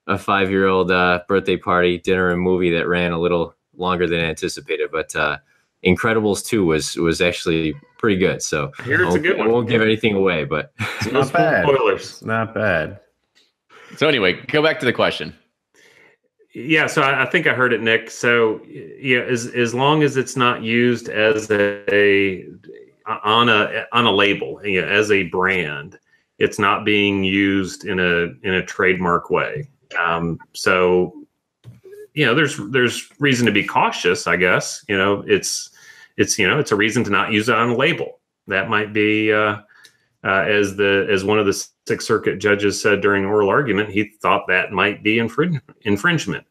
Speaker 6: 5-year-old birthday party, dinner, and movie that ran a little longer than anticipated, but Incredibles 2 was actually pretty good. So
Speaker 5: a good one.
Speaker 6: I won't give anything away, but
Speaker 4: it's not bad.
Speaker 5: Spoilers.
Speaker 4: It's not bad.
Speaker 1: So anyway, go back to the question.
Speaker 5: Yeah, so I think I heard it, Nick. So yeah, as long as it's not used as on a label, as a brand, it's not being used in a trademark way. So there's reason to be cautious, I guess. It's a reason to not use it on a label. That might be as one of the Sixth Circuit judges said during oral argument, he thought that might be infringement.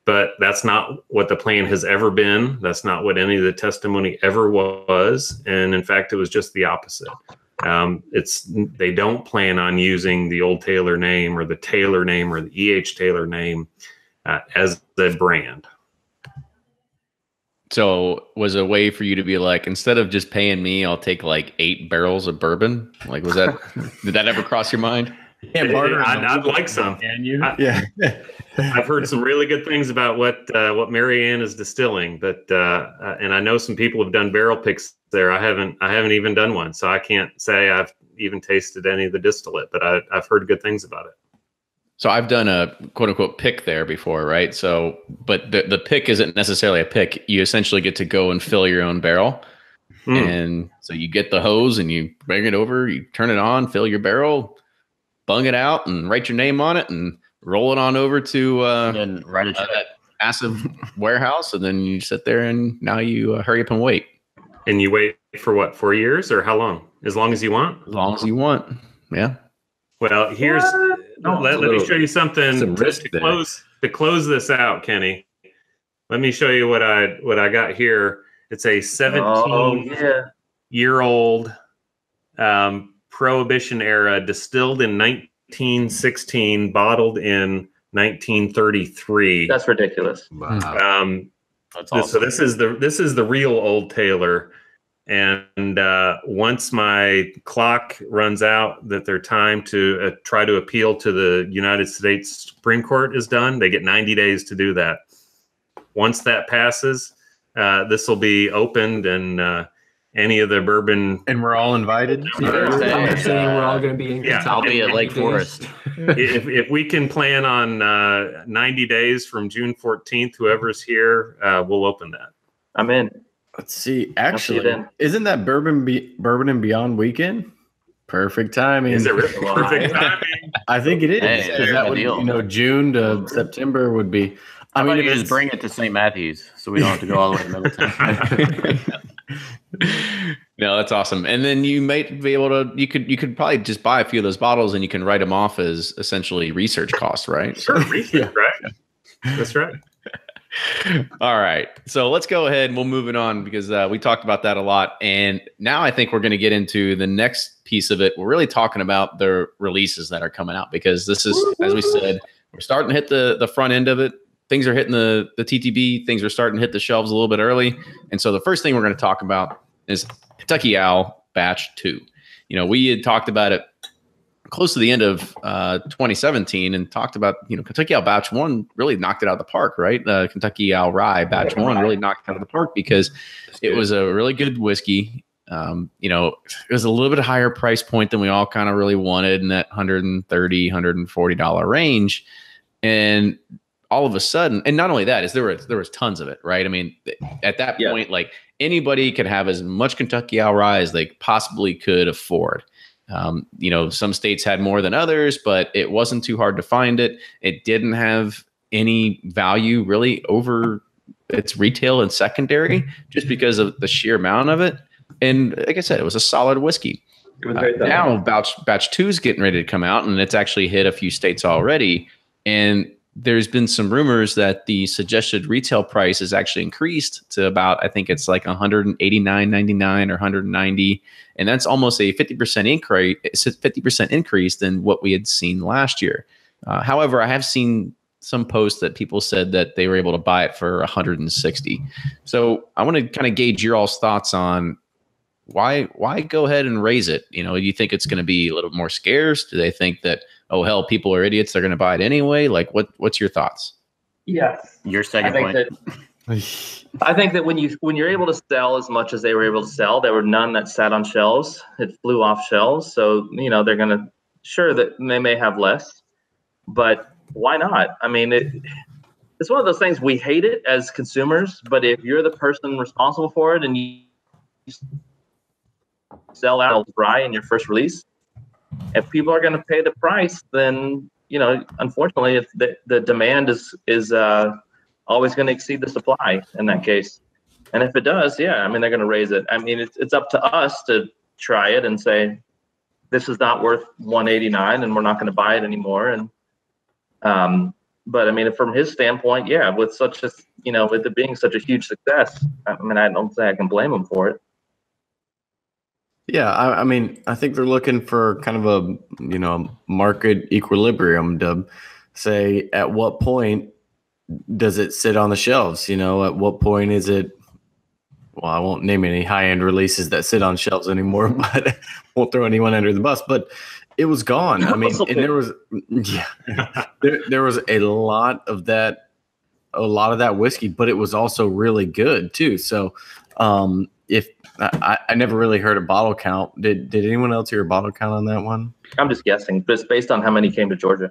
Speaker 5: But that's not what the plan has ever been. That's not what any of the testimony ever was. And in fact, it was just the opposite. They don't plan on using the Old Taylor name or the Taylor name or the E.H. Taylor name as the brand.
Speaker 1: So was a way for you to be like, instead of just paying me, I'll take 8 barrels of bourbon. Was that, did that ever cross your mind?
Speaker 5: Yeah, Barton, I'd like some. I've heard some really good things about what Marianne is distilling, but and I know some people have done barrel picks there. I haven't even done one, so I can't say I've even tasted any of the distillate, but I've heard good things about it.
Speaker 1: So I've done a quote unquote pick there before, right? So, but the pick isn't necessarily a pick. You essentially get to go and fill your own barrel. And so you get the hose and you bring it over, you turn it on, fill your barrel, bung it out and write your name on it and roll it on over to
Speaker 3: and write a check.
Speaker 1: that massive warehouse. And then you sit there and now you hurry up and wait.
Speaker 5: And you wait for what, 4 years or how long? As long as you want?
Speaker 1: As long as you want. Yeah.
Speaker 5: Well, let me show you something to close this out, Kenny. Let me show you what I got here. It's a 17-year-old Prohibition era, distilled in 1916, bottled in 1933.
Speaker 2: That's ridiculous.
Speaker 3: Wow. That's awesome.
Speaker 5: So this is the real Old Taylor. And once my clock runs out that their time to try to appeal to the United States Supreme Court is done, they get 90 days to do that. Once that passes, this will be opened and any of the bourbon.
Speaker 4: And we're all invited.
Speaker 6: I'm saying we're all going to be in Kentucky.
Speaker 3: I'll be at Lake Forest.
Speaker 5: if we can plan on 90 days from June 14th, whoever's here, we'll open that.
Speaker 2: I'm in.
Speaker 4: Let's see. Actually, isn't that Bourbon and Beyond weekend? Perfect timing.
Speaker 5: Is it really perfect timing?
Speaker 4: I think it is.
Speaker 3: Hey,
Speaker 4: that would, June to September would be.
Speaker 3: I mean, if you just bring it to St. Matthews, so we don't have to go all the way to Middletown.
Speaker 1: No, that's awesome. And then you might be able to. You could probably just buy a few of those bottles, and you can write them off as essentially research costs, right?
Speaker 5: Sure, research, right? That's right.
Speaker 1: All right. So let's go ahead and we'll move it on because we talked about that a lot. And now I think we're going to get into the next piece of it. We're really talking about the releases that are coming out because this is, as we said, we're starting to hit the front end of it. Things are hitting the TTB. Things are starting to hit the shelves a little bit early. And so the first thing we're going to talk about is Kentucky Owl Batch 2. We had talked about it close to the end of 2017 and talked about, Kentucky Owl Batch 1 really knocked it out of the park, right? Kentucky Owl Rye Batch 1 really knocked it out of the park because it was a really good whiskey. It was a little bit higher price point than we all kind of really wanted in that $130, $140 range. And all of a sudden, and not only that, is there was tons of it, right? I mean, at that point, like anybody could have as much Kentucky Owl Rye as they possibly could afford. Some states had more than others, but it wasn't too hard to find it. It didn't have any value really over its retail and secondary just because of the sheer amount of it. And like I said, it was a solid whiskey. Now batch 2 is getting ready to come out and it's actually hit a few states already. And there's been some rumors that the suggested retail price is actually increased to about, I think it's like $189.99 or $190, and that's almost a 50% increase. It's a 50% increase than what we had seen last year. However, I have seen some posts that people said that they were able to buy it for $160. So I want to kind of gauge your all's thoughts on why go ahead and raise it. Do you think it's going to be a little more scarce? Do they think that, oh hell, people are idiots, they're going to buy it anyway? Like what's your thoughts?
Speaker 2: Yes.
Speaker 3: Your second point.
Speaker 2: I think that when you're able to sell as much as they were able to sell, there were none that sat on shelves. It flew off shelves. So, they're going to, sure that they may have less, but why not? I mean, it's one of those things, we hate it as consumers, but if you're the person responsible for it and you sell out rye in your first release, if people are going to pay the price, then unfortunately, if the demand is always going to exceed the supply in that case, and if it does, they're going to raise it. I mean, it's up to us to try it and say this is not worth $189, and we're not going to buy it anymore. And but I mean, from his standpoint, with such a with it being such a huge success, I mean, I don't say I can blame him for it.
Speaker 4: Yeah, I mean, I think they're looking for kind of a, market equilibrium to say at what point does it sit on the shelves? At what point is it, well, I won't name any high-end releases that sit on shelves anymore, but won't throw anyone under the bus. But it was gone. I mean, and there was a lot of that whiskey, but it was also really good too. So, if I never really heard a bottle count. Did anyone else hear a bottle count on that one?
Speaker 2: I'm just guessing, but it's based on how many came to Georgia.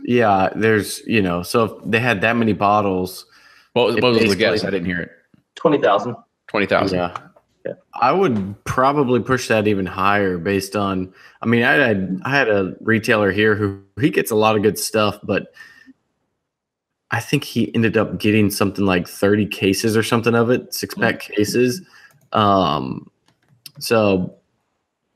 Speaker 4: Yeah, there's, so if they had that many bottles.
Speaker 1: What was the guess? I didn't hear it.
Speaker 2: 20,000.
Speaker 1: 20,000.
Speaker 4: Yeah. I would probably push that even higher based on, I mean, I had a retailer here who he gets a lot of good stuff, but I think he ended up getting something like 30 cases or something of it, 6-pack cases. So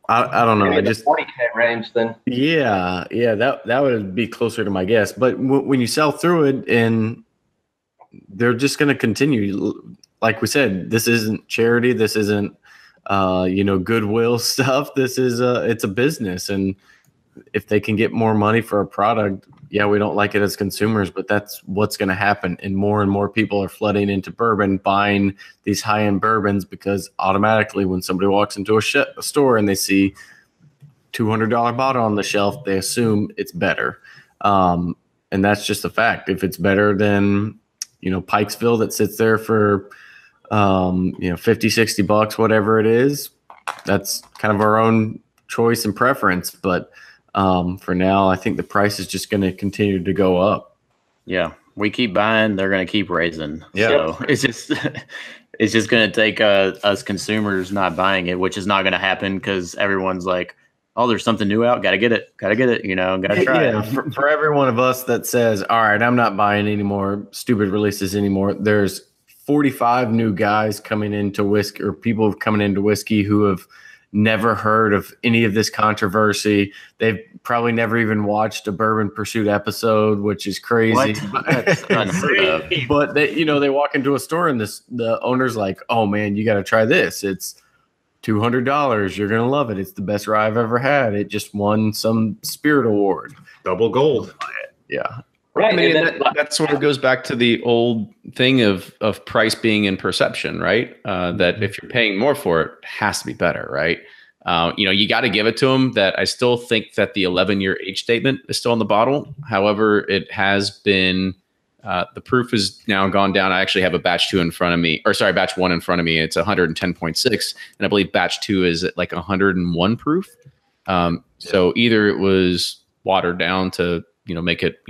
Speaker 4: I don't know.
Speaker 2: Maybe
Speaker 4: I
Speaker 2: the
Speaker 4: just
Speaker 2: 40K range then.
Speaker 4: Yeah, that would be closer to my guess. But when you sell through it, and they're just going to continue, like we said, this isn't charity. This isn't goodwill stuff. This is it's a business, and if they can get more money for a product, yeah, we don't like it as consumers, but that's what's going to happen. And more people are flooding into bourbon, buying these high-end bourbons, because automatically when somebody walks into a store and they see $200 bottle on the shelf, they assume it's better. And that's just a fact. If it's better than, Pikesville that sits there for, $50, $60, whatever it is, that's kind of our own choice and preference. But for now, I think the price is just going to continue to go up.
Speaker 3: Yeah, we keep buying, they're going to keep raising.
Speaker 4: Yeah.
Speaker 3: So it's just going to take us consumers not buying it, which is not going to happen because everyone's like, oh, there's something new out. Got to get it, got to try it.
Speaker 4: For every one of us that says, all right, I'm not buying any more stupid releases anymore, there's 45 new guys coming into whiskey, or people coming into whiskey who have never heard of any of this controversy. They've probably never even watched a Bourbon Pursuit episode, which is crazy.
Speaker 3: That's unheard of.
Speaker 4: But they walk into a store and the owner's like, oh man, you got to try this. It's $200. You're going to love it. It's the best rye I've ever had. It just won some spirit award.
Speaker 5: Double gold.
Speaker 4: Yeah.
Speaker 2: Right.
Speaker 1: I mean, that sort of goes back to the old thing of price being in perception, right? That if you're paying more for it, it has to be better, right? You got to give it to them. That I still think that the 11-year age statement is still on the bottle. However, it has been, the proof has now gone down. I actually have a batch 2 in front of me, batch 1 in front of me. It's 110.6. And I believe batch 2 is at like 101 proof. So either it was watered down to, make it,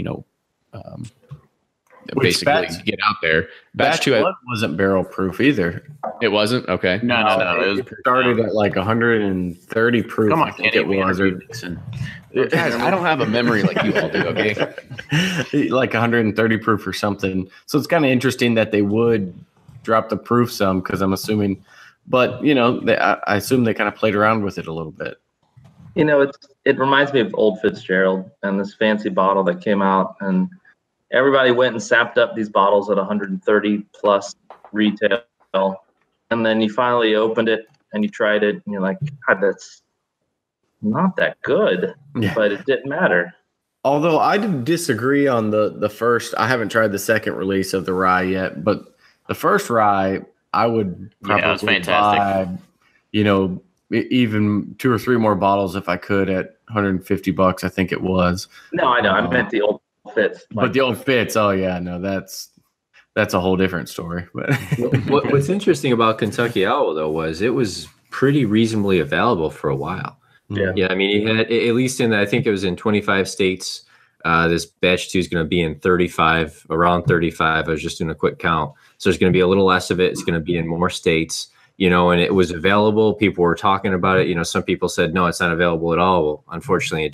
Speaker 1: basically get out there. Batch 2
Speaker 4: wasn't barrel proof either.
Speaker 1: It wasn't? Okay.
Speaker 3: No.
Speaker 4: It started at like 130 proof.
Speaker 3: Come on,
Speaker 4: I think
Speaker 3: Kenny,
Speaker 4: it was.
Speaker 1: Guys, I don't have a memory like you all do, okay?
Speaker 4: Like 130 proof or something. So it's kind of interesting that they would drop the proof some, because I'm assuming, but I assume they kind of played around with it a little bit.
Speaker 2: It reminds me of Old Fitzgerald and this fancy bottle that came out, and everybody went and sapped up these bottles at 130 plus retail. And then you finally opened it and you tried it and you're like, God, that's not that good. Yeah. But it didn't matter.
Speaker 4: Although I did disagree on the first. I haven't tried the second release of the rye yet, but the first rye I would probably buy, even 2 or 3 more bottles if I could at $150. I think it was.
Speaker 2: No, I know. I meant the old Fitz.
Speaker 4: But the old Fitz, oh yeah, no, that's a whole different story. But
Speaker 6: what's interesting about Kentucky Owl though was it was pretty reasonably available for a while. Yeah. I mean, he had, at least I think it was in 25 states. This batch 2 is going to be in around 35. I was just doing a quick count. So there's going to be a little less of it. It's going to be in more states, and it was available. People were talking about it. Some people said, no, it's not available at all. Well, unfortunately,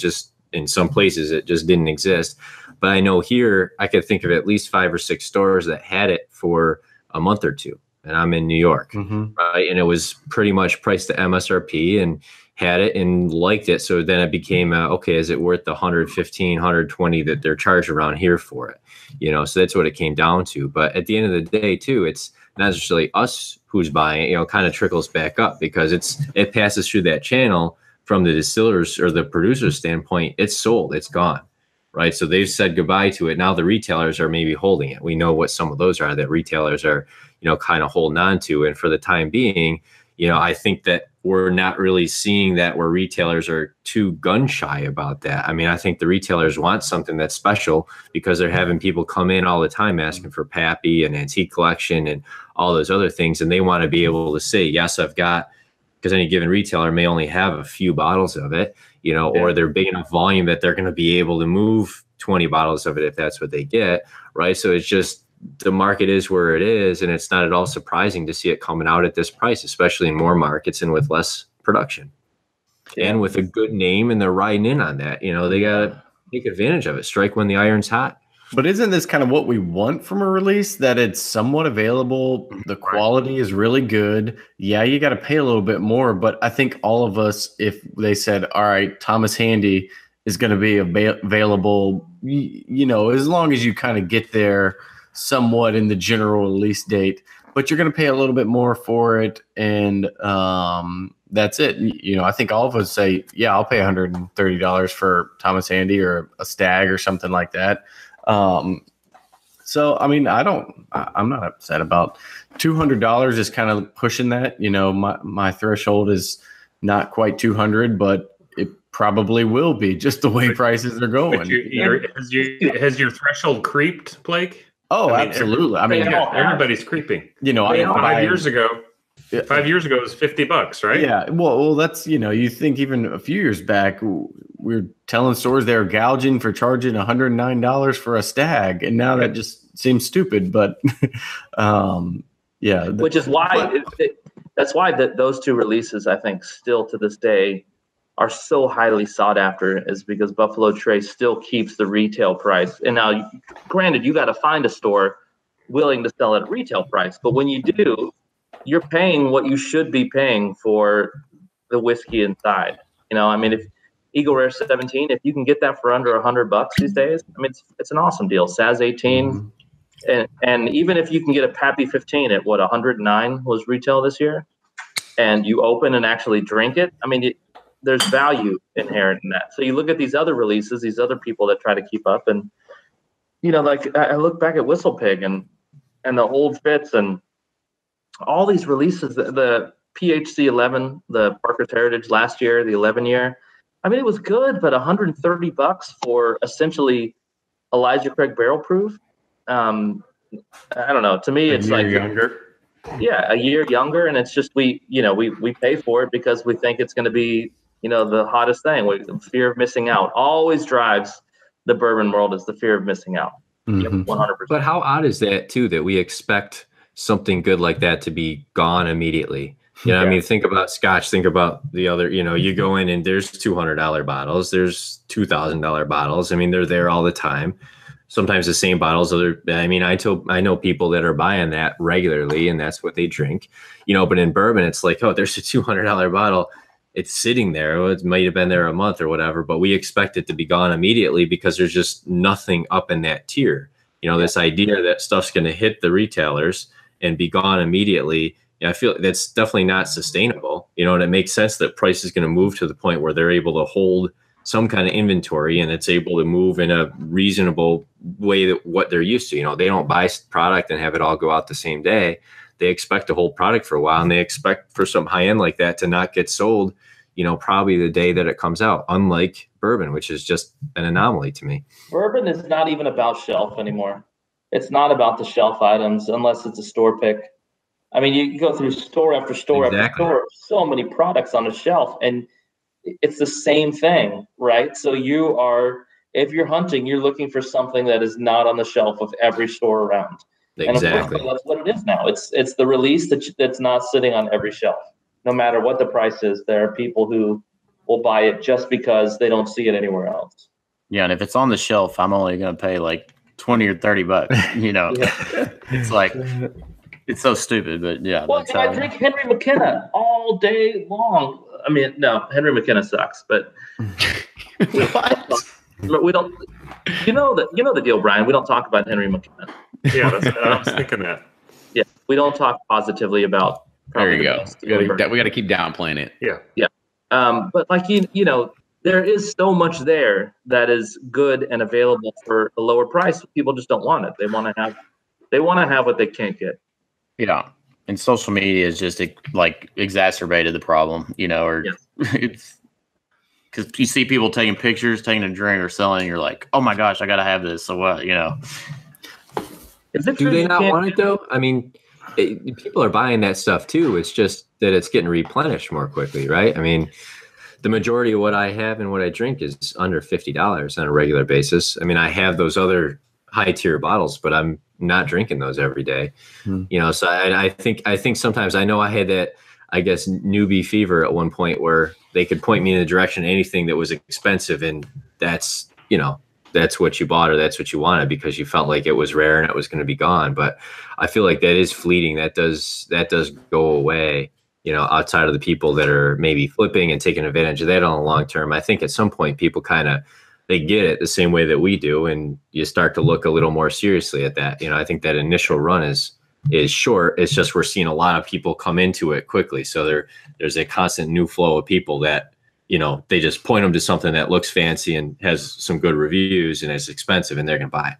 Speaker 6: in some places, it just didn't exist. But I know here, I could think of at least 5 or 6 stores that had it for a month or two. And I'm in New York, right? And it was pretty much priced to MSRP and had it and liked it. So then it became, okay, is it worth the 115, 120 that they're charged around here for it? So that's what it came down to. But at the end of the day, too, it's not necessarily us who's buying it, kind of trickles back up because it passes through that channel from the distillers or the producer's standpoint. It's sold, it's gone, right? So they've said goodbye to it. Now the retailers are maybe holding it. We know what some of those are that retailers are, kind of holding on to. And for the time being, I think that we're not really seeing that where retailers are too gun shy about that. I mean, I think the retailers want something that's special because they're having people come in all the time asking for Pappy and Antique Collection and all those other things. And they want to be able to say, yes, I've got, because any given retailer may only have a few bottles of it, or they're big enough volume that they're going to be able to move 20 bottles of it if that's what they get, right? So it's just, the market is where it is, and it's not at all surprising to see it coming out at this price, especially in more markets and with less production. And with a good name, and they're riding in on that. They got to take advantage of it. Strike when the iron's hot.
Speaker 4: But isn't this kind of what we want from a release? That it's somewhat available. The quality is really good. Yeah, you got to pay a little bit more. But I think all of us, if they said, all right, Thomas Handy is going to be available, as long as you kind of get there somewhat in the general release date, but you're going to pay a little bit more for it. And that's it. I think all of us say, yeah, I'll pay $130 for Thomas Handy or a Stag or something like that. So, I mean, I'm not upset about $200 is kind of pushing that. My threshold is not quite 200, but it probably will be just the way prices are going.
Speaker 5: Has your threshold creeped, Blake?
Speaker 4: Oh, absolutely. I mean,
Speaker 5: everybody's creeping.
Speaker 4: 5
Speaker 5: years ago. 5 years ago it was $50, right?
Speaker 4: Yeah. Well, that's, you think even a few years back, we were telling stores they were gouging for charging $109 for a Stag. And now that just seems stupid, but yeah.
Speaker 2: Which is why that's why those two releases, I think, still to this day are so highly sought after, is because Buffalo Trace still keeps the retail price. And now, granted, you got to find a store willing to sell at retail price. But when you do, you're paying what you should be paying for the whiskey inside. If Eagle Rare 17, if you can get that for under $100 these days, I mean, it's an awesome deal. Saz 18, and even if you can get a Pappy 15 at what 109 was retail this year, and you open and actually drink it, I mean, there's value inherent in that. So you look at these other releases, these other people that try to keep up, and like I look back at Whistle Pig and the Old Fitz and all these releases, the PHC 11, the Parker's Heritage last year, the 11 year. I mean, it was good, but $130 for essentially Elijah Craig barrel proof. I don't know. To me, it's like
Speaker 4: younger.
Speaker 2: Yeah, a year younger, and it's just we pay for it because we think it's going to be the hottest thing. The fear of missing out always drives the bourbon world, is the fear of missing out. 100%.
Speaker 6: But how odd is that too, that we expect something good like that to be gone immediately? I mean, think about Scotch, think about the other, you go in and there's $200 bottles, there's $2,000 bottles. I mean, they're there all the time. Sometimes the same bottles. I know people that are buying that regularly, and that's what they drink, but in bourbon, it's like, oh, there's a $200 bottle. It's sitting there. It might have been there a month or whatever, but we expect it to be gone immediately because there's just nothing up in that tier. This idea that stuff's going to hit the retailers and be gone immediately. I feel that's definitely not sustainable, and it makes sense that price is going to move to the point where they're able to hold some kind of inventory and it's able to move in a reasonable way that what they're used to. They don't buy product and have it all go out the same day. They expect to hold product for a while, and they expect for some high end like that to not get sold, probably the day that it comes out, unlike bourbon, which is just an anomaly to me.
Speaker 2: Bourbon is not even about shelf anymore. It's not about the shelf items unless it's a store pick. I mean, you go through store after store after store, so many products on the shelf, and it's the same thing, right? So if you're hunting, you're looking for something that is not on the shelf of every store around.
Speaker 6: Exactly.
Speaker 2: And that's what it is now. It's the release that's not sitting on every shelf. No matter what the price is, there are people who will buy it just because they don't see it anywhere else.
Speaker 3: Yeah, and if it's on the shelf, I'm only going to pay like $20 or $30. It's like, it's so stupid, but yeah.
Speaker 2: Well, I drink Henry McKenna all day long. I mean, no, Henry McKenna sucks, but we don't. You know the deal, Brian. We don't talk about Henry McKenna.
Speaker 5: Yeah, I was thinking that.
Speaker 2: Yeah, we don't talk positively about.
Speaker 1: There you go. We got to keep downplaying it.
Speaker 2: Yeah. But like there is so much there that is good and available for a lower price. People just don't want it. They want to have what they can't get.
Speaker 3: Yeah. And social media is just like exacerbated the problem, or it's because you see people taking pictures, taking a drink or selling, you're like, oh my gosh, I got to have this. So what,
Speaker 6: Do they not want it though? I mean, people are buying that stuff too. It's just that it's getting replenished more quickly, right? I mean, the majority of what I have and what I drink is under $50 on a regular basis. I mean, I have those other high tier bottles, but I'm not drinking those every day. So I think sometimes, I know I had that, I guess, newbie fever at one point where they could point me in the direction of anything that was expensive, and that's what you bought or that's what you wanted because you felt like it was rare and it was going to be gone. But I feel like that is fleeting. That does go away, outside of the people that are maybe flipping and taking advantage of that on the long term. I think at some point people they get it the same way that we do, and you start to look a little more seriously at that. I think that initial run is short. It's just we're seeing a lot of people come into it quickly. So there's a constant new flow of people that, they just point them to something that looks fancy and has some good reviews and is expensive, and they're going to buy it.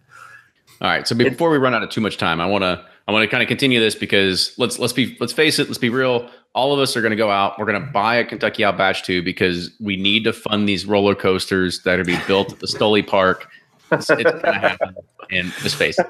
Speaker 1: All right. So before we run out of too much time, I want to kind of continue this because let's face it, let's be real. All of us are going to go out. We're going to buy a Kentucky Out Batch 2 because we need to fund these roller coasters that are being built at the Stoley Park. It's going to happen. And just face it.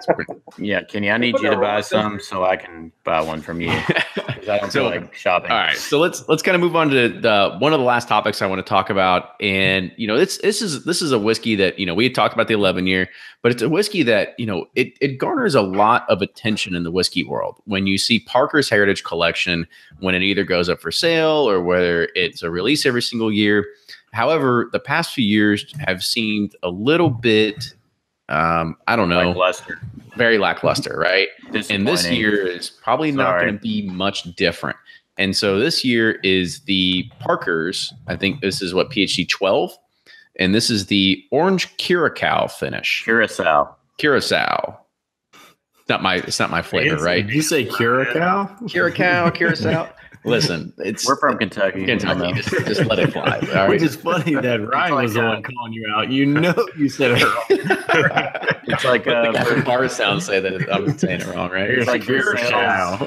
Speaker 3: Yeah, Kenny, I need you to buy some so I can buy one from you. Because I don't feel like shopping.
Speaker 1: All right, so let's kind of move on to one of the last topics I want to talk about. And this is a whiskey that we had talked about the 11-year, but it's a whiskey that it garners a lot of attention in the whiskey world when you see Parker's Heritage Collection when it either goes up for sale or whether it's a release every single year. However, the past few years have seemed a little bit. I don't know.
Speaker 3: Lackluster.
Speaker 1: Very lackluster, right? And this year is probably not going to be much different. And so this year is the Parker's. I think this is what PhD 12, and this is the orange Curacao finish.
Speaker 3: Curacao.
Speaker 1: It's not my flavor, right?
Speaker 4: Did you say Curacao?
Speaker 1: Curacao. Listen,
Speaker 3: we're from Kentucky.
Speaker 1: Just let it fly. All right?
Speaker 4: Which is funny that Ryan was the one calling you out. You said it wrong.
Speaker 1: It's like the bar sounds say that I'm saying it wrong, right?
Speaker 3: It's like Versailles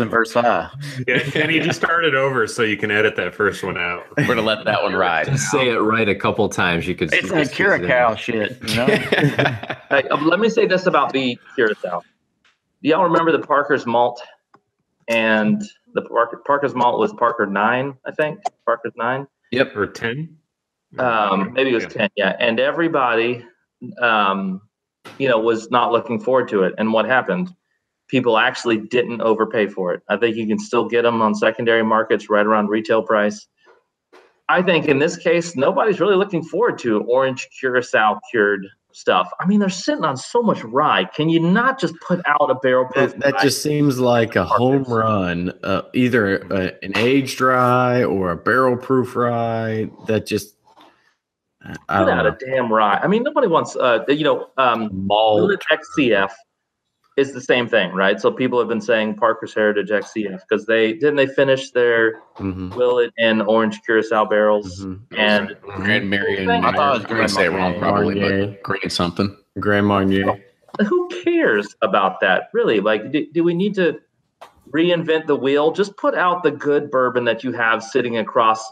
Speaker 3: and Versailles.
Speaker 5: Yeah, Kenny, just start it over so you can edit that first one out.
Speaker 1: We're gonna let that one ride.
Speaker 6: Just say it right a couple times. You could.
Speaker 3: It's like Curacao shit.
Speaker 2: Hey, let me say this about the Curacao. Do y'all remember the Parker's malt? And the Parker's malt was Parker 9, I think. Parker's 9.
Speaker 5: Yep, or 10.
Speaker 2: Maybe it was 10. Yeah, and everybody, was not looking forward to it. And what happened? People actually didn't overpay for it. I think you can still get them on secondary markets right around retail price. I think in this case, nobody's really looking forward to orange Curacao cured stuff. I mean, they're sitting on so much rye. Can you not just put out a barrel proof?
Speaker 4: That just seems like a home run, either an aged rye or a barrel proof rye. That just
Speaker 2: put out a damn rye. I mean, nobody wants malt XCF is the same thing, right? So people have been saying Parker's Heritage XCF because they finish their Willet and orange Curacao barrels and
Speaker 1: Grand Marion.
Speaker 3: I thought it was
Speaker 1: Grand. I say it wrong probably, but Grand something.
Speaker 4: Grand Marnier.
Speaker 2: Who cares about that? Really? Like, do we need to reinvent the wheel? Just put out the good bourbon that you have sitting across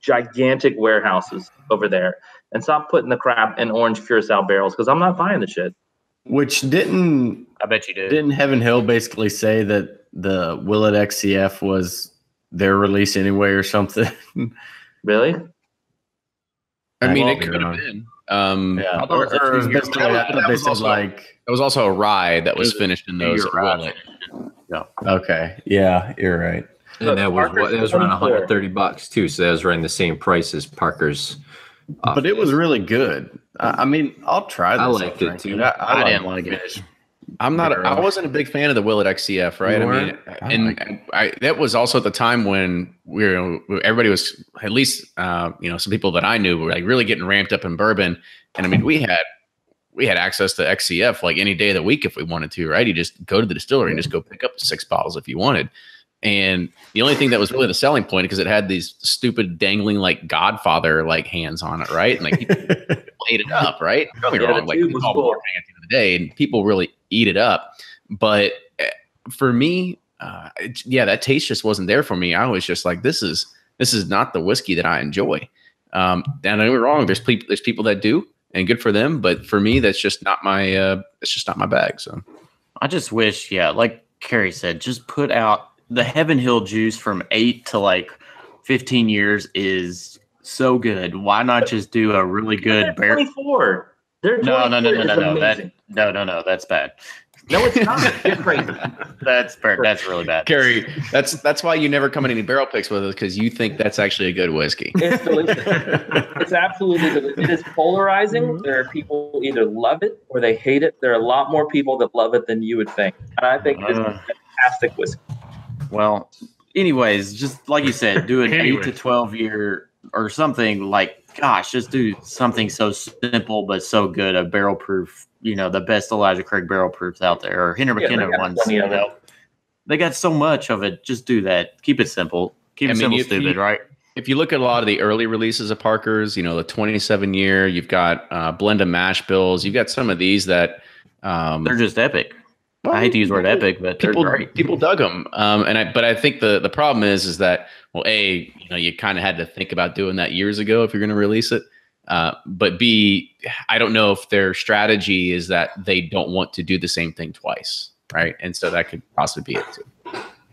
Speaker 2: gigantic warehouses over there, and stop putting the crap in orange Curacao barrels because I'm not buying the shit.
Speaker 4: Which didn't
Speaker 3: I bet you did.
Speaker 4: Didn't Heaven Hill basically say that the Willet XCF was their release anyway or something?
Speaker 2: Really?
Speaker 1: I mean, it could have been.
Speaker 4: Yeah.
Speaker 1: It was also a rye that was finished in those at Willet.
Speaker 4: Yeah. Okay. Yeah, you're right.
Speaker 6: And that was around $130 too. So that was around the same price as Parker's.
Speaker 4: But it was really good. I mean, I'll try this.
Speaker 6: I liked it too.
Speaker 4: I didn't like it.
Speaker 1: I wasn't a big fan of the Willet XCF, right? That was also at the time when everybody was, at least some people that I knew were like really getting ramped up in bourbon. And I mean, we had access to XCF like any day of the week if we wanted to, right? You just go to the distillery and just go pick up 6 bottles if you wanted. And the only thing that was really the selling point, because it had these stupid dangling like Godfather like hands on it, right? And like people ate it up, right? Don't get me wrong, like it's all more at the end of the day, and people really eat it up. But for me, that taste just wasn't there for me. I was just like, this is not the whiskey that I enjoy. And don't get me wrong, there's people that do, and good for them. But for me, that's just not my bag. So
Speaker 3: I just wish, like Carrie said, just put out. The Heaven Hill juice from 8 to like 15 years is so good. Why not just do a really good barrel?
Speaker 2: 24.
Speaker 3: No. That's bad.
Speaker 2: No, it's not. It's crazy.
Speaker 3: That's really bad.
Speaker 1: Kerry, that's why you never come in any barrel picks with us, because you think that's actually a good whiskey.
Speaker 2: It's delicious. It's absolutely delicious. It is polarizing. There are people who either love it or they hate it. There are a lot more people that love it than you would think. And I think it's a fantastic whiskey.
Speaker 3: Well, anyways, just like you said, do an 8 to 12 year or something like, gosh, just do something so simple but so good. A barrel proof, the best Elijah Craig barrel proofs out there, or Henry McKenna ones. They got so much of it. Just do that. Keep it simple. Keep it simple, stupid, right?
Speaker 1: If you look at a lot of the early releases of Parker's, the 27-year, you've got blend of mash bills. You've got some of these that
Speaker 3: they're just epic. Well, I hate to use the word epic, but
Speaker 1: people dug them. But I think the problem is that, well, A, you kind of had to think about doing that years ago if you're going to release it. But B, I don't know if their strategy is that they don't want to do the same thing twice, right? And so that could possibly be it too.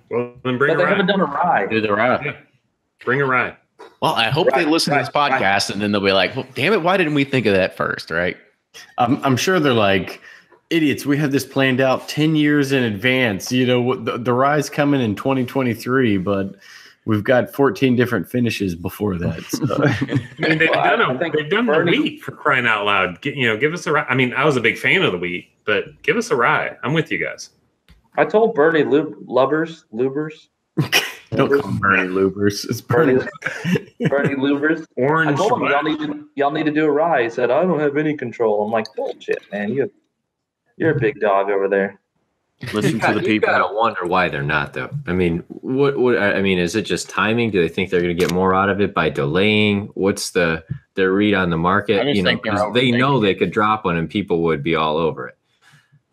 Speaker 5: Well, then bring a rye.
Speaker 2: They haven't done a rye.
Speaker 3: Do the rye.
Speaker 5: Yeah. Bring a rye.
Speaker 1: Well, I hope they listen to this podcast and then they'll be like, well, damn it, why didn't we think of that first, right?
Speaker 4: I'm sure they're like, idiots, we have this planned out 10 years in advance. The rye's coming in 2023, but we've got 14 different finishes before that. So.
Speaker 5: I mean, they've done the wheat, for crying out loud. Give us a rye. I mean, I was a big fan of the wheat, but give us a rye. I'm with you guys.
Speaker 2: I told Bernie Lubers.
Speaker 4: Don't call him Bernie Lubers. It's Bernie
Speaker 2: Lubers.
Speaker 5: Orange.
Speaker 2: I told him y'all need to do a rye. He said, I don't have any control. I'm like, bullshit, man. You're a big dog over there.
Speaker 3: Listen to the people.
Speaker 6: You gotta wonder why they're not, though. I mean, is it just timing? Do they think they're going to get more out of it by delaying? What's their read on the market? Because they know they could drop one and people would be all over it.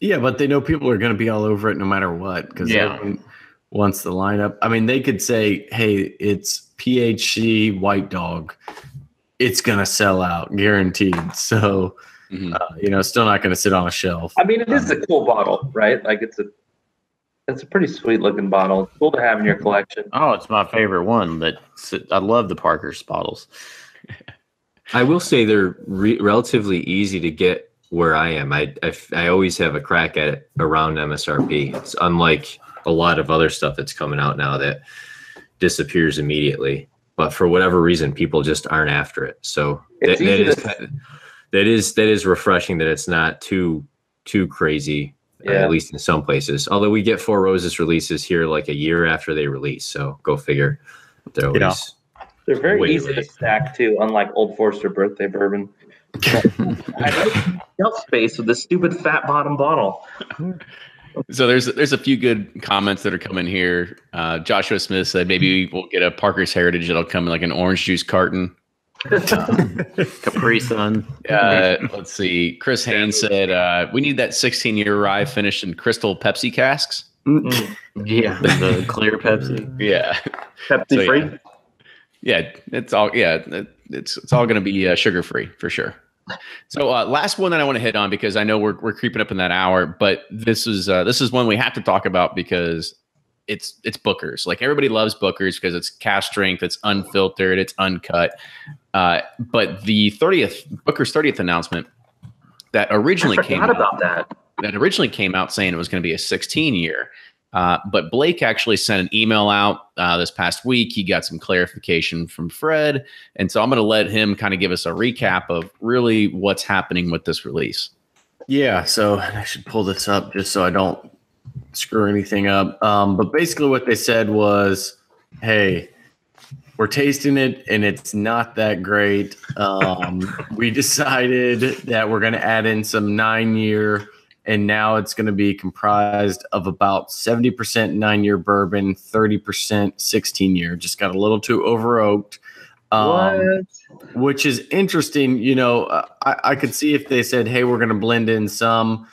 Speaker 4: Yeah, but they know people are going to be all over it no matter what, because everyone wants the lineup. I mean, they could say, hey, it's PHC White Dog. It's going to sell out, guaranteed. So, still not going to sit on a shelf.
Speaker 2: I mean, it is a cool bottle, right? Like it's a pretty sweet looking bottle. It's cool to have in your collection.
Speaker 3: Oh, it's my favorite one. I love the Parker's bottles.
Speaker 6: I will say they're relatively easy to get where I am. I always have a crack at it around MSRP. It's unlike a lot of other stuff that's coming out now that disappears immediately. But for whatever reason, people just aren't after it. So that is refreshing that it's not too crazy, at least in some places. Although we get Four Roses releases here like a year after they release. So go figure. They're always
Speaker 2: they're very easy to stack too, unlike Old Forester birthday bourbon. I have shelf space with this stupid fat bottom bottle.
Speaker 1: So there's a few good comments that are coming here. Joshua Smith said maybe we'll get a Parker's Heritage. It'll come in like an orange juice carton.
Speaker 3: Capri Sun.
Speaker 1: Let's see. Chris Haynes said we need that 16-year rye finished in crystal Pepsi casks.
Speaker 3: Yeah, the clear Pepsi.
Speaker 1: Yeah,
Speaker 2: Pepsi free.
Speaker 1: Yeah, it's all going to be sugar free for sure. So last one that I want to hit on, because I know we're creeping up in that hour, but this is one we have to talk about because it's Booker's. Like, everybody loves Booker's because it's cask strength, it's unfiltered, it's uncut. But the Booker's 30th announcement that originally came out saying it was going to be a 16-year. But Blake actually sent an email out this past week. He got some clarification from Fred. And so I'm going to let him kind of give us a recap of really what's happening with this release.
Speaker 4: Yeah, so I should pull this up just so I don't screw anything up. But basically what they said was, hey, we're tasting it and it's not that great. We decided that we're going to add in some 9-year, and now it's going to be comprised of about 70% 9-year bourbon, 30% 16-year. Just got a little too over oaked. Which is interesting. I could see if they said, hey, we're going to blend in some,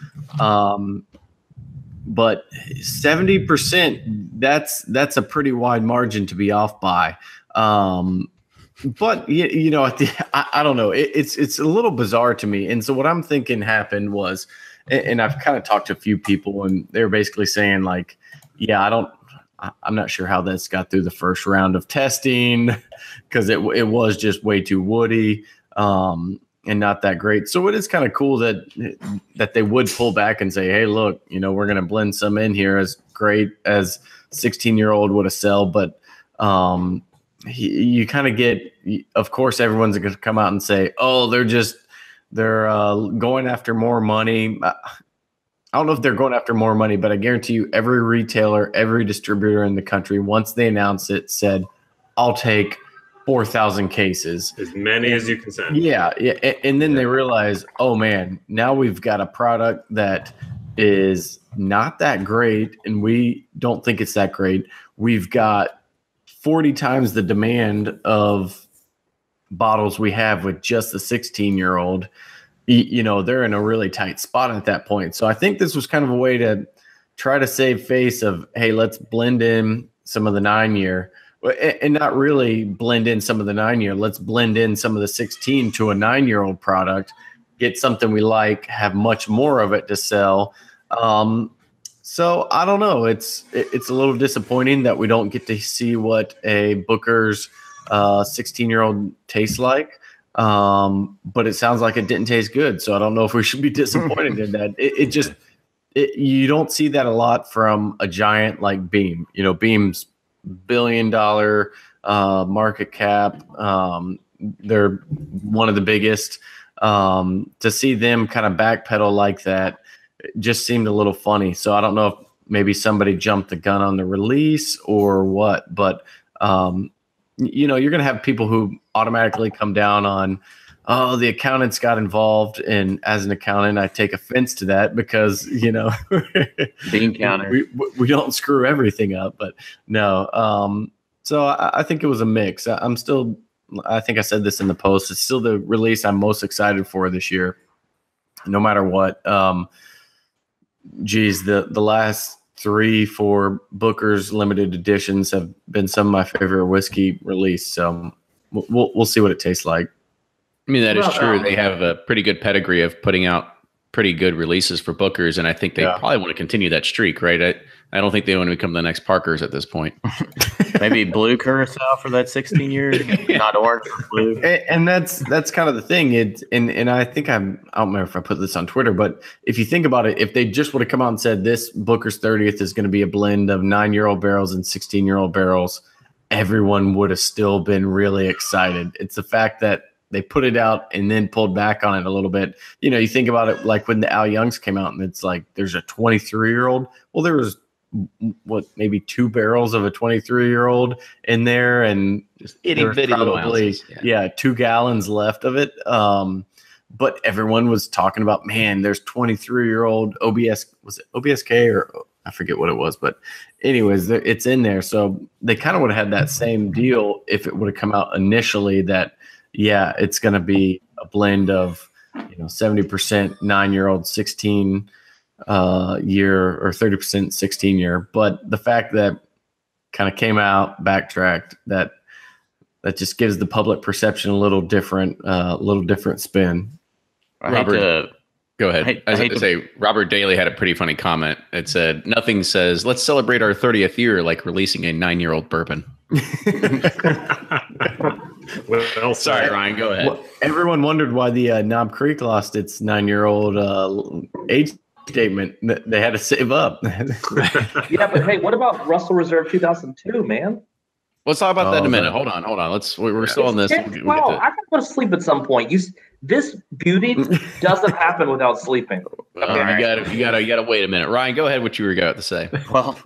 Speaker 4: but 70%, that's a pretty wide margin to be off by. But I don't know. It's a little bizarre to me. And so what I'm thinking happened was, and I've kind of talked to a few people, and they're basically saying like, yeah, I'm not sure how that's got through the first round of testing because it was just way too woody. not that great. So it is kind of cool that they would pull back and say, hey, look, we're going to blend some in here as great as 16-year-old would have sell. But you kind of get, of course, everyone's going to come out and say, oh, they're going after more money. I don't know if they're going after more money, but I guarantee you every retailer, every distributor in the country, once they announced it, said, I'll take 4,000 cases.
Speaker 5: As many as you can send.
Speaker 4: Yeah. And then they realize, oh, man, now we've got a product that is not that great, and we don't think it's that great. We've got 40 times the demand of bottles we have with just the 16-year-old. They're in a really tight spot at that point. So I think this was kind of a way to try to save face of, hey, let's blend in some of the 9-year, and not really blend in some of the 9-year. Let's blend in some of the 16 to a 9-year-old product, get something we like, have much more of it to sell. So I don't know. It's a little disappointing that we don't get to see what a Booker's 16-year-old tastes like. But it sounds like it didn't taste good. So I don't know if we should be disappointed in that. You don't see that a lot from a giant like Beam. Beam's $1 billion market cap. They're one of the biggest. To see them kind of backpedal like that just seemed a little funny. So I don't know if maybe somebody jumped the gun on the release or what, but you're going to have people who automatically come down on, oh, the accountants got involved. And as an accountant, I take offense to that because,
Speaker 3: bean counter,
Speaker 4: we don't screw everything up, but no. So I think it was a mix. I think I said this in the post. It's still the release I'm most excited for this year, no matter what. The last 3-4 Booker's limited editions have been some of my favorite whiskey release. So we'll see what it tastes like.
Speaker 1: I mean, that is true. They have a pretty good pedigree of putting out pretty good releases for Booker's, and I think they probably want to continue that streak, right? I don't think they want to become the next Parkers at this point.
Speaker 3: Maybe blue curacao for that 16 years, not orange or blue.
Speaker 4: And that's kind of the thing. And I think I don't remember if I put this on Twitter, but if you think about it, if they just would have come out and said this Booker's 30th is going to be a blend of 9-year-old barrels and 16-year-old barrels, everyone would have still been really excited. It's the fact that they put it out and then pulled back on it a little bit. You think about it like when the Al Youngs came out and it's like there's a 23-year-old. Well, there was maybe 2 barrels of a 23-year-old in there, and
Speaker 1: just itty-bitty little ounces.
Speaker 4: 2 gallons left of it. But everyone was talking about, man, there's 23-year-old OBS. Was it OBSK or I forget what it was, but anyways, it's in there. So they kind of would have had that same deal if it would have come out initially that, yeah, it's going to be a blend of 70% 9-year-old, 16 year, or 30% 16-year. But the fact that kind of came out, backtracked, that just gives the public perception a little different spin.
Speaker 1: Robert, go ahead. I hate to say, Robert Daly had a pretty funny comment. It said, "Nothing says let's celebrate our 30th year like releasing a 9-year-old bourbon."
Speaker 5: Well,
Speaker 1: sorry, Ryan. Go ahead.
Speaker 4: Well, everyone wondered why the Knob Creek lost its 9-year-old age statement. They had to save up.
Speaker 2: Yeah, but hey, what about Russell Reserve 2002, man?
Speaker 1: Let's talk about that in a minute. Hold on. We're still on this.
Speaker 2: Well, I can go to sleep at some point. This beauty doesn't happen without sleeping.
Speaker 1: Okay. You gotta wait a minute. Ryan, go ahead. What you were about to say?
Speaker 3: Well,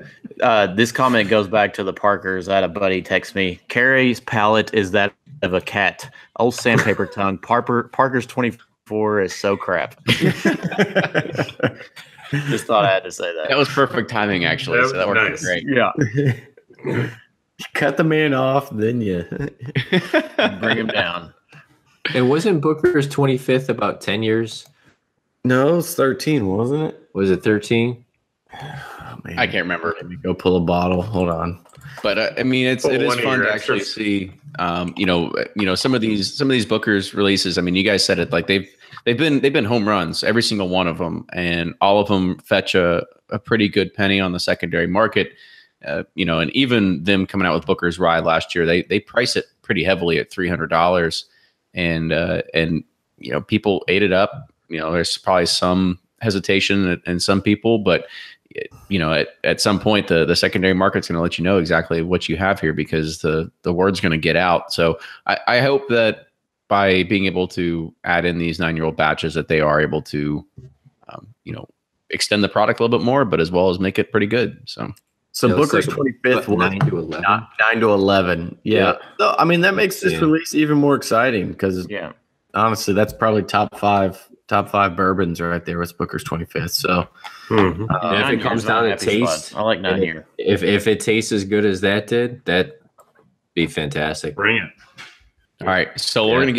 Speaker 3: this comment goes back to the Parkers. I had a buddy text me. Carrie's palate is that of a cat. Old sandpaper tongue. Parker's 24 is so crap. Just thought I had to say that.
Speaker 1: That was perfect timing, actually. So that worked nice. Great.
Speaker 4: Yeah. Cut the man off, then you
Speaker 3: bring him down.
Speaker 6: And wasn't Booker's 25th about 10 years?
Speaker 4: No, it was 13, wasn't it?
Speaker 6: Was it 13?
Speaker 1: Oh, man. I can't remember.
Speaker 4: Let me go pull a bottle. Hold on.
Speaker 1: But I mean, it is fun to actually see. Some of these Booker's releases. I mean, you guys said it, like they've been home runs, every single one of them, and all of them fetch a pretty good penny on the secondary market. And even them coming out with Booker's Rye last year, they price it pretty heavily at $300. And people ate it up. There's probably some hesitation in some people, but at some point the secondary market's going to let you know exactly what you have here, because the word's going to get out. So I hope that by being able to add in these 9-year-old batches that they are able to, extend the product a little bit more, but as well as make it pretty good. So
Speaker 4: Booker's 25th,
Speaker 6: 9 to 11.
Speaker 4: 9 to 11. Yeah. So, that makes this release even more exciting, because honestly, that's probably top five bourbons right there with Booker's 25th. So
Speaker 6: if it comes down to taste,
Speaker 3: I like 9 year.
Speaker 6: If it tastes as good as that did, that'd be fantastic.
Speaker 5: Bring it.
Speaker 1: All right, so we're gonna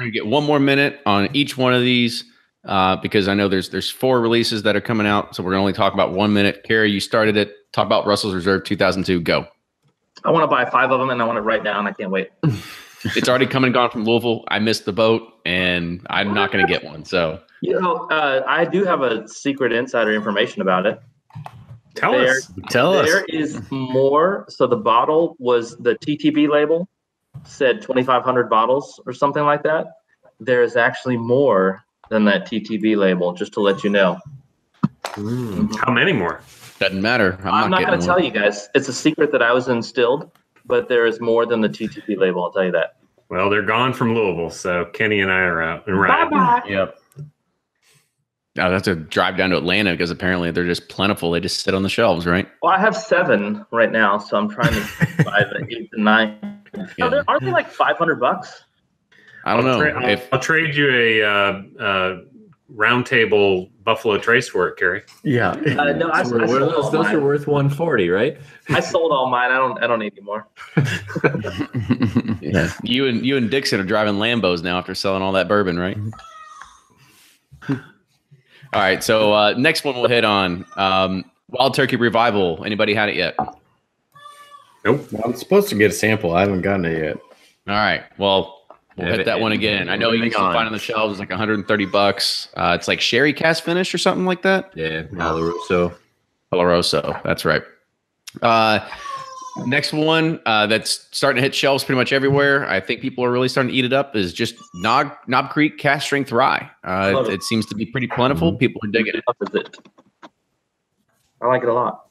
Speaker 1: get one more minute on each one of these, because I know there's 4 releases that are coming out, so we're gonna only talk about 1 minute. Carrie, you started it. Talk about Russell's Reserve 2002. Go.
Speaker 2: I want to buy 5 of them, and I want to write down. I can't wait.
Speaker 1: It's already come and gone from Louisville. I missed the boat, and I'm not going to get one. So
Speaker 2: I do have a secret insider information about it.
Speaker 5: Tell us.
Speaker 2: There is more. So the bottle was the TTB label said 2,500 bottles or something like that. There is actually more than that TTB label, just to let you know.
Speaker 5: How many more?
Speaker 1: Doesn't matter.
Speaker 2: I'm not going to tell you guys. It's a secret that I was instilled, but there is more than the TTB label. I'll tell you that.
Speaker 5: Well, they're gone from Louisville, so Kenny and I are out and riding.
Speaker 2: Bye-bye.
Speaker 3: Yep.
Speaker 1: I'll have to drive down to Atlanta, because apparently they're just plentiful. They just sit on the shelves, right?
Speaker 2: Well, I have 7 right now, so I'm trying to buy the 8 and 9.
Speaker 1: Yeah.
Speaker 2: Aren't they like $500?
Speaker 1: I don't know.
Speaker 5: I'll trade you a round table Buffalo Trace for it, Carrie.
Speaker 4: Yeah.
Speaker 2: No, I sold all
Speaker 6: those
Speaker 2: mine.
Speaker 6: are worth 140, right?
Speaker 2: I sold all mine. I don't need any more.
Speaker 1: Yeah. You and Dixon are driving Lambos now after selling all that bourbon, right? All right. So next one we'll hit on Wild Turkey Revival. Anybody had it yet?
Speaker 5: Nope.
Speaker 4: Well, I'm supposed to get a sample. I haven't gotten it yet.
Speaker 1: All right. Well, we'll hit that one again. I know you can find on the shelves. It's like $130. It's like sherry cask finish or something like that.
Speaker 6: Yeah,
Speaker 1: Oloroso. That's right. Next one that's starting to hit shelves pretty much everywhere. I think people are really starting to eat it up. Is just Knob Creek Cask Strength Rye. It seems to be pretty plentiful. People are digging it.
Speaker 2: I like it a lot.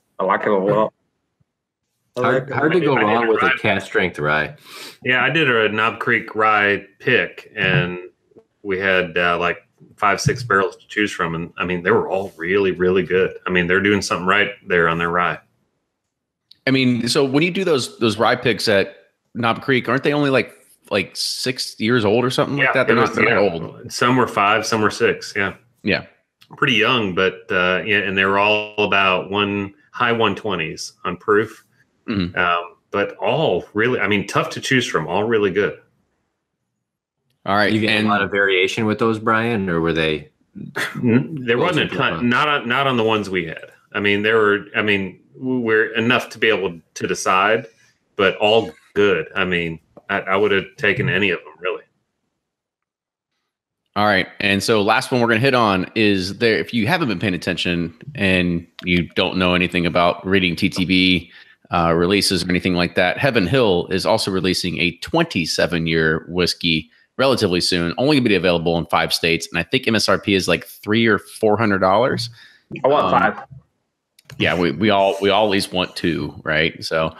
Speaker 6: Hard to go wrong with a cask strength rye.
Speaker 5: Yeah, I did a Knob Creek rye pick, and we had like 5-6 barrels to choose from, and they were all really, really good. They're doing something right there on their rye.
Speaker 1: So when you do those rye picks at Knob Creek, aren't they only like 6 years old or something like that? They're not old.
Speaker 5: Some were 5, some were 6. Yeah, pretty young, but and they were all about high 120s on proof. Mm-hmm. But all really, tough to choose from. All really good. All
Speaker 1: right,
Speaker 6: you get a lot of variation with those, Brian, or were they?
Speaker 5: There wasn't a ton. Not on the ones we had. There were. We're enough to be able to decide, but all good. I would have taken any of them, really.
Speaker 1: All right. And so last one we're going to hit on is there. If you haven't been paying attention and you don't know anything about reading TTB releases or anything like that, Heaven Hill is also releasing a 27-year whiskey relatively soon, only going to be available in 5 states. And I think MSRP is like $300 or $400.
Speaker 2: I want 5.
Speaker 1: Yeah, we all at least want 2, right? So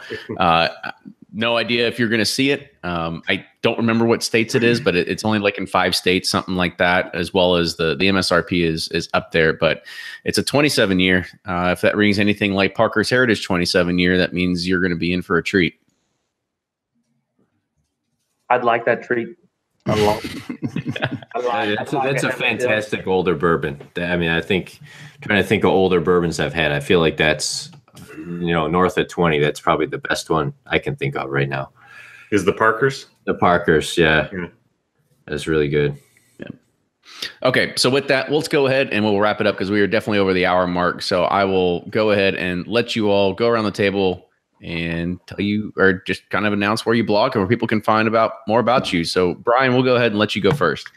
Speaker 1: no idea if you're going to see it. I don't remember what states it is, but it's only like in 5 states, something like that, as well as the MSRP is up there. But it's a 27-year. If that rings anything like Parker's Heritage 27-year, that means you're going to be in for a treat.
Speaker 2: I'd like that treat.
Speaker 6: That's a fantastic older bourbon. I think trying to think of older bourbons I've had. I feel like that's north of 20. That's probably the best one I can think of right now.
Speaker 5: Is the Parker's?
Speaker 6: The Parker's, yeah. That's really good.
Speaker 1: Yeah. Okay, so with that, let's go ahead and we'll wrap it up because we are definitely over the hour mark. So I will go ahead and let you all go around the table and tell you, or just kind of announce where you blog and where people can find more about you. So Brian, we'll go ahead and let you go first.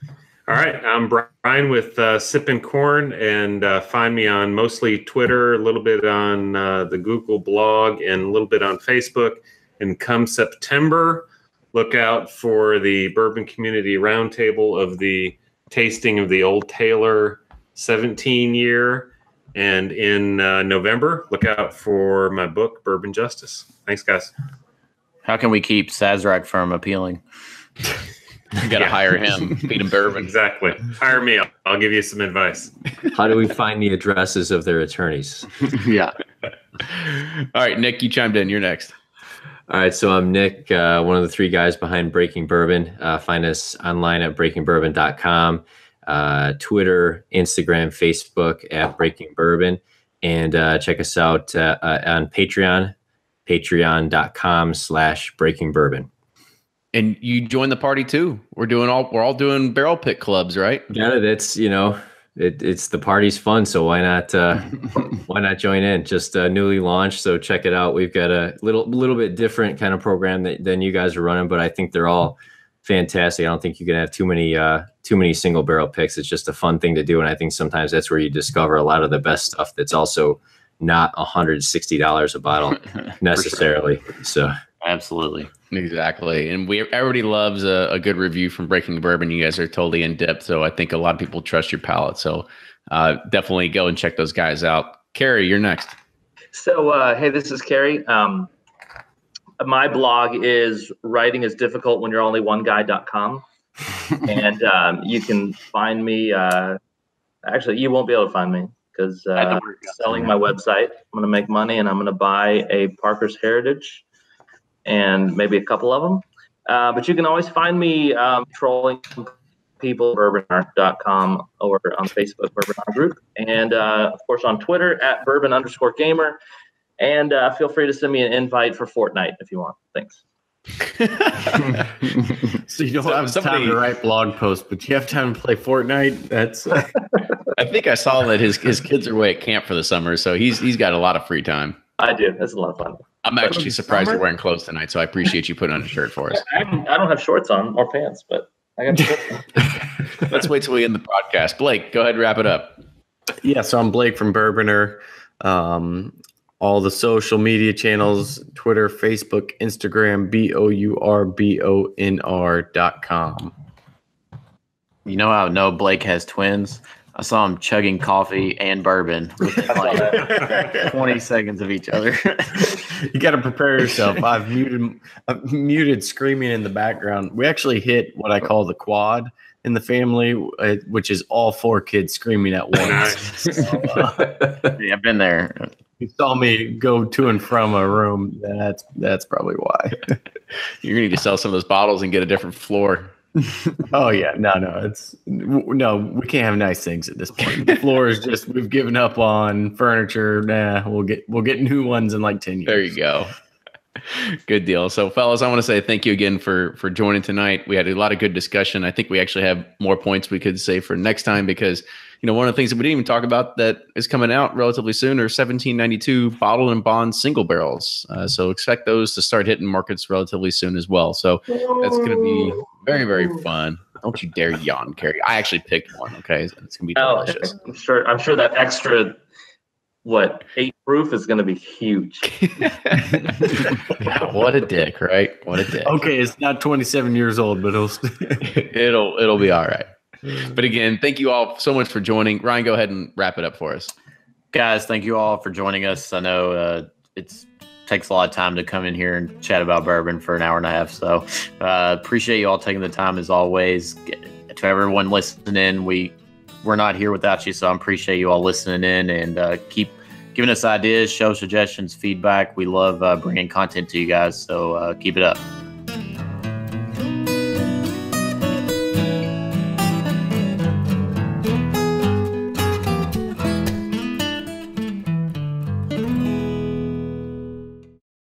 Speaker 5: All right. I'm Brian with Sipp'n Corn, and find me on mostly Twitter, a little bit on the Google blog, and a little bit on Facebook. And come September, look out for the Bourbon Community Roundtable of the tasting of the Old Taylor 17 year. And in November, look out for my book, Bourbon Justice. Thanks, guys.
Speaker 3: How can we keep Sazerac from appealing?
Speaker 1: You got to hire him, feed him bourbon.
Speaker 5: Exactly. Hire me. I'll give you some advice.
Speaker 6: How do we find the addresses of their attorneys?
Speaker 3: Yeah.
Speaker 1: All right, Nick, you chimed in. You're next.
Speaker 6: All right, so I'm Nick, one of the three guys behind Breaking Bourbon. Find us online at breakingbourbon.com, Twitter, Instagram, Facebook at Breaking Bourbon, and check us out on Patreon, patreon.com/Breaking Bourbon.
Speaker 1: And you join the party too. We're all doing barrel pick clubs, right?
Speaker 6: Yeah, it's it's the party's fun, so why not join in? Just newly launched, so check it out. We've got a little bit different kind of program than you guys are running, but I think they're all fantastic. I don't think you can have too many single barrel picks. It's just a fun thing to do, and I think sometimes that's where you discover a lot of the best stuff that's also not $160 a bottle necessarily. Sure. So
Speaker 3: absolutely.
Speaker 1: Exactly. And everybody loves a good review from Breaking Bourbon. You guys are totally in depth. So I think a lot of people trust your palate. So definitely go and check those guys out. Carrie, you're next.
Speaker 2: So, hey, this is Carrie. My blog is writing is difficult when you're only one guy.com. And you can find me. Actually, you won't be able to find me because I'm selling my website. I'm going to make money and I'm going to buy a Parker's Heritage and maybe a couple of them. But you can always find me trolling people, bourbonart.com, or on Facebook, Bourbon Art Group. And, of course, on Twitter, at @bourbon_gamer. And feel free to send me an invite for Fortnite if you want. Thanks.
Speaker 4: So you don't have time to write blog posts, but you have time to play Fortnite. That's.
Speaker 1: I think I saw that his kids are away at camp for the summer, so he's got a lot of free time.
Speaker 2: I do. That's a lot of fun.
Speaker 1: I'm actually surprised you're wearing clothes tonight, so I appreciate you putting on a shirt for us.
Speaker 2: I don't have shorts on or pants, but I got shorts on.
Speaker 1: Let's wait till we end the podcast. Blake, go ahead and wrap it up.
Speaker 4: Yeah, so I'm Blake from Bourboner. All the social media channels, Twitter, Facebook, Instagram, BOURBONR.com.
Speaker 3: You know how I know Blake has twins? I saw him chugging coffee and bourbon within like 20 seconds of each other.
Speaker 4: You got to prepare yourself. I've muted screaming in the background. We actually hit what I call the quad in the family, which is all four kids screaming at once. So,
Speaker 3: yeah, I've been there.
Speaker 4: You saw me go to and from a room. That's probably why.
Speaker 1: You're gonna need to sell some of those bottles and get a different floor.
Speaker 4: Oh yeah, no, we can't have nice things at this point. The floor is just, we've given up on furniture. Nah, we'll get new ones in like 10 years.
Speaker 1: There you go. Good deal. So fellas, I want to say thank you again for joining tonight. We had a lot of good discussion. I think we actually have more points we could say for next time because, you know, one of the things that we didn't even talk about that is coming out relatively soon are 1792 bottled and bond single barrels. So expect those to start hitting markets relatively soon as well. So that's going to be very, very fun. Don't you dare yawn, Carrie. I actually picked one. Okay. It's going to be delicious.
Speaker 2: I'm sure that extra 8 proof is going to be huge.
Speaker 1: Yeah, what a dick, right? What a dick.
Speaker 4: Okay, it's not 27 years old, but
Speaker 1: it'll be all right. But again, thank you all so much for joining. Ryan, go ahead and wrap it up for us.
Speaker 3: Guys, thank you all for joining us. I know it takes a lot of time to come in here and chat about bourbon for an hour and a half. So appreciate you all taking the time as always. To everyone listening, we're not here without you, so I appreciate you all listening in and keep giving us ideas, show suggestions, feedback. We love bringing content to you guys, so keep it up.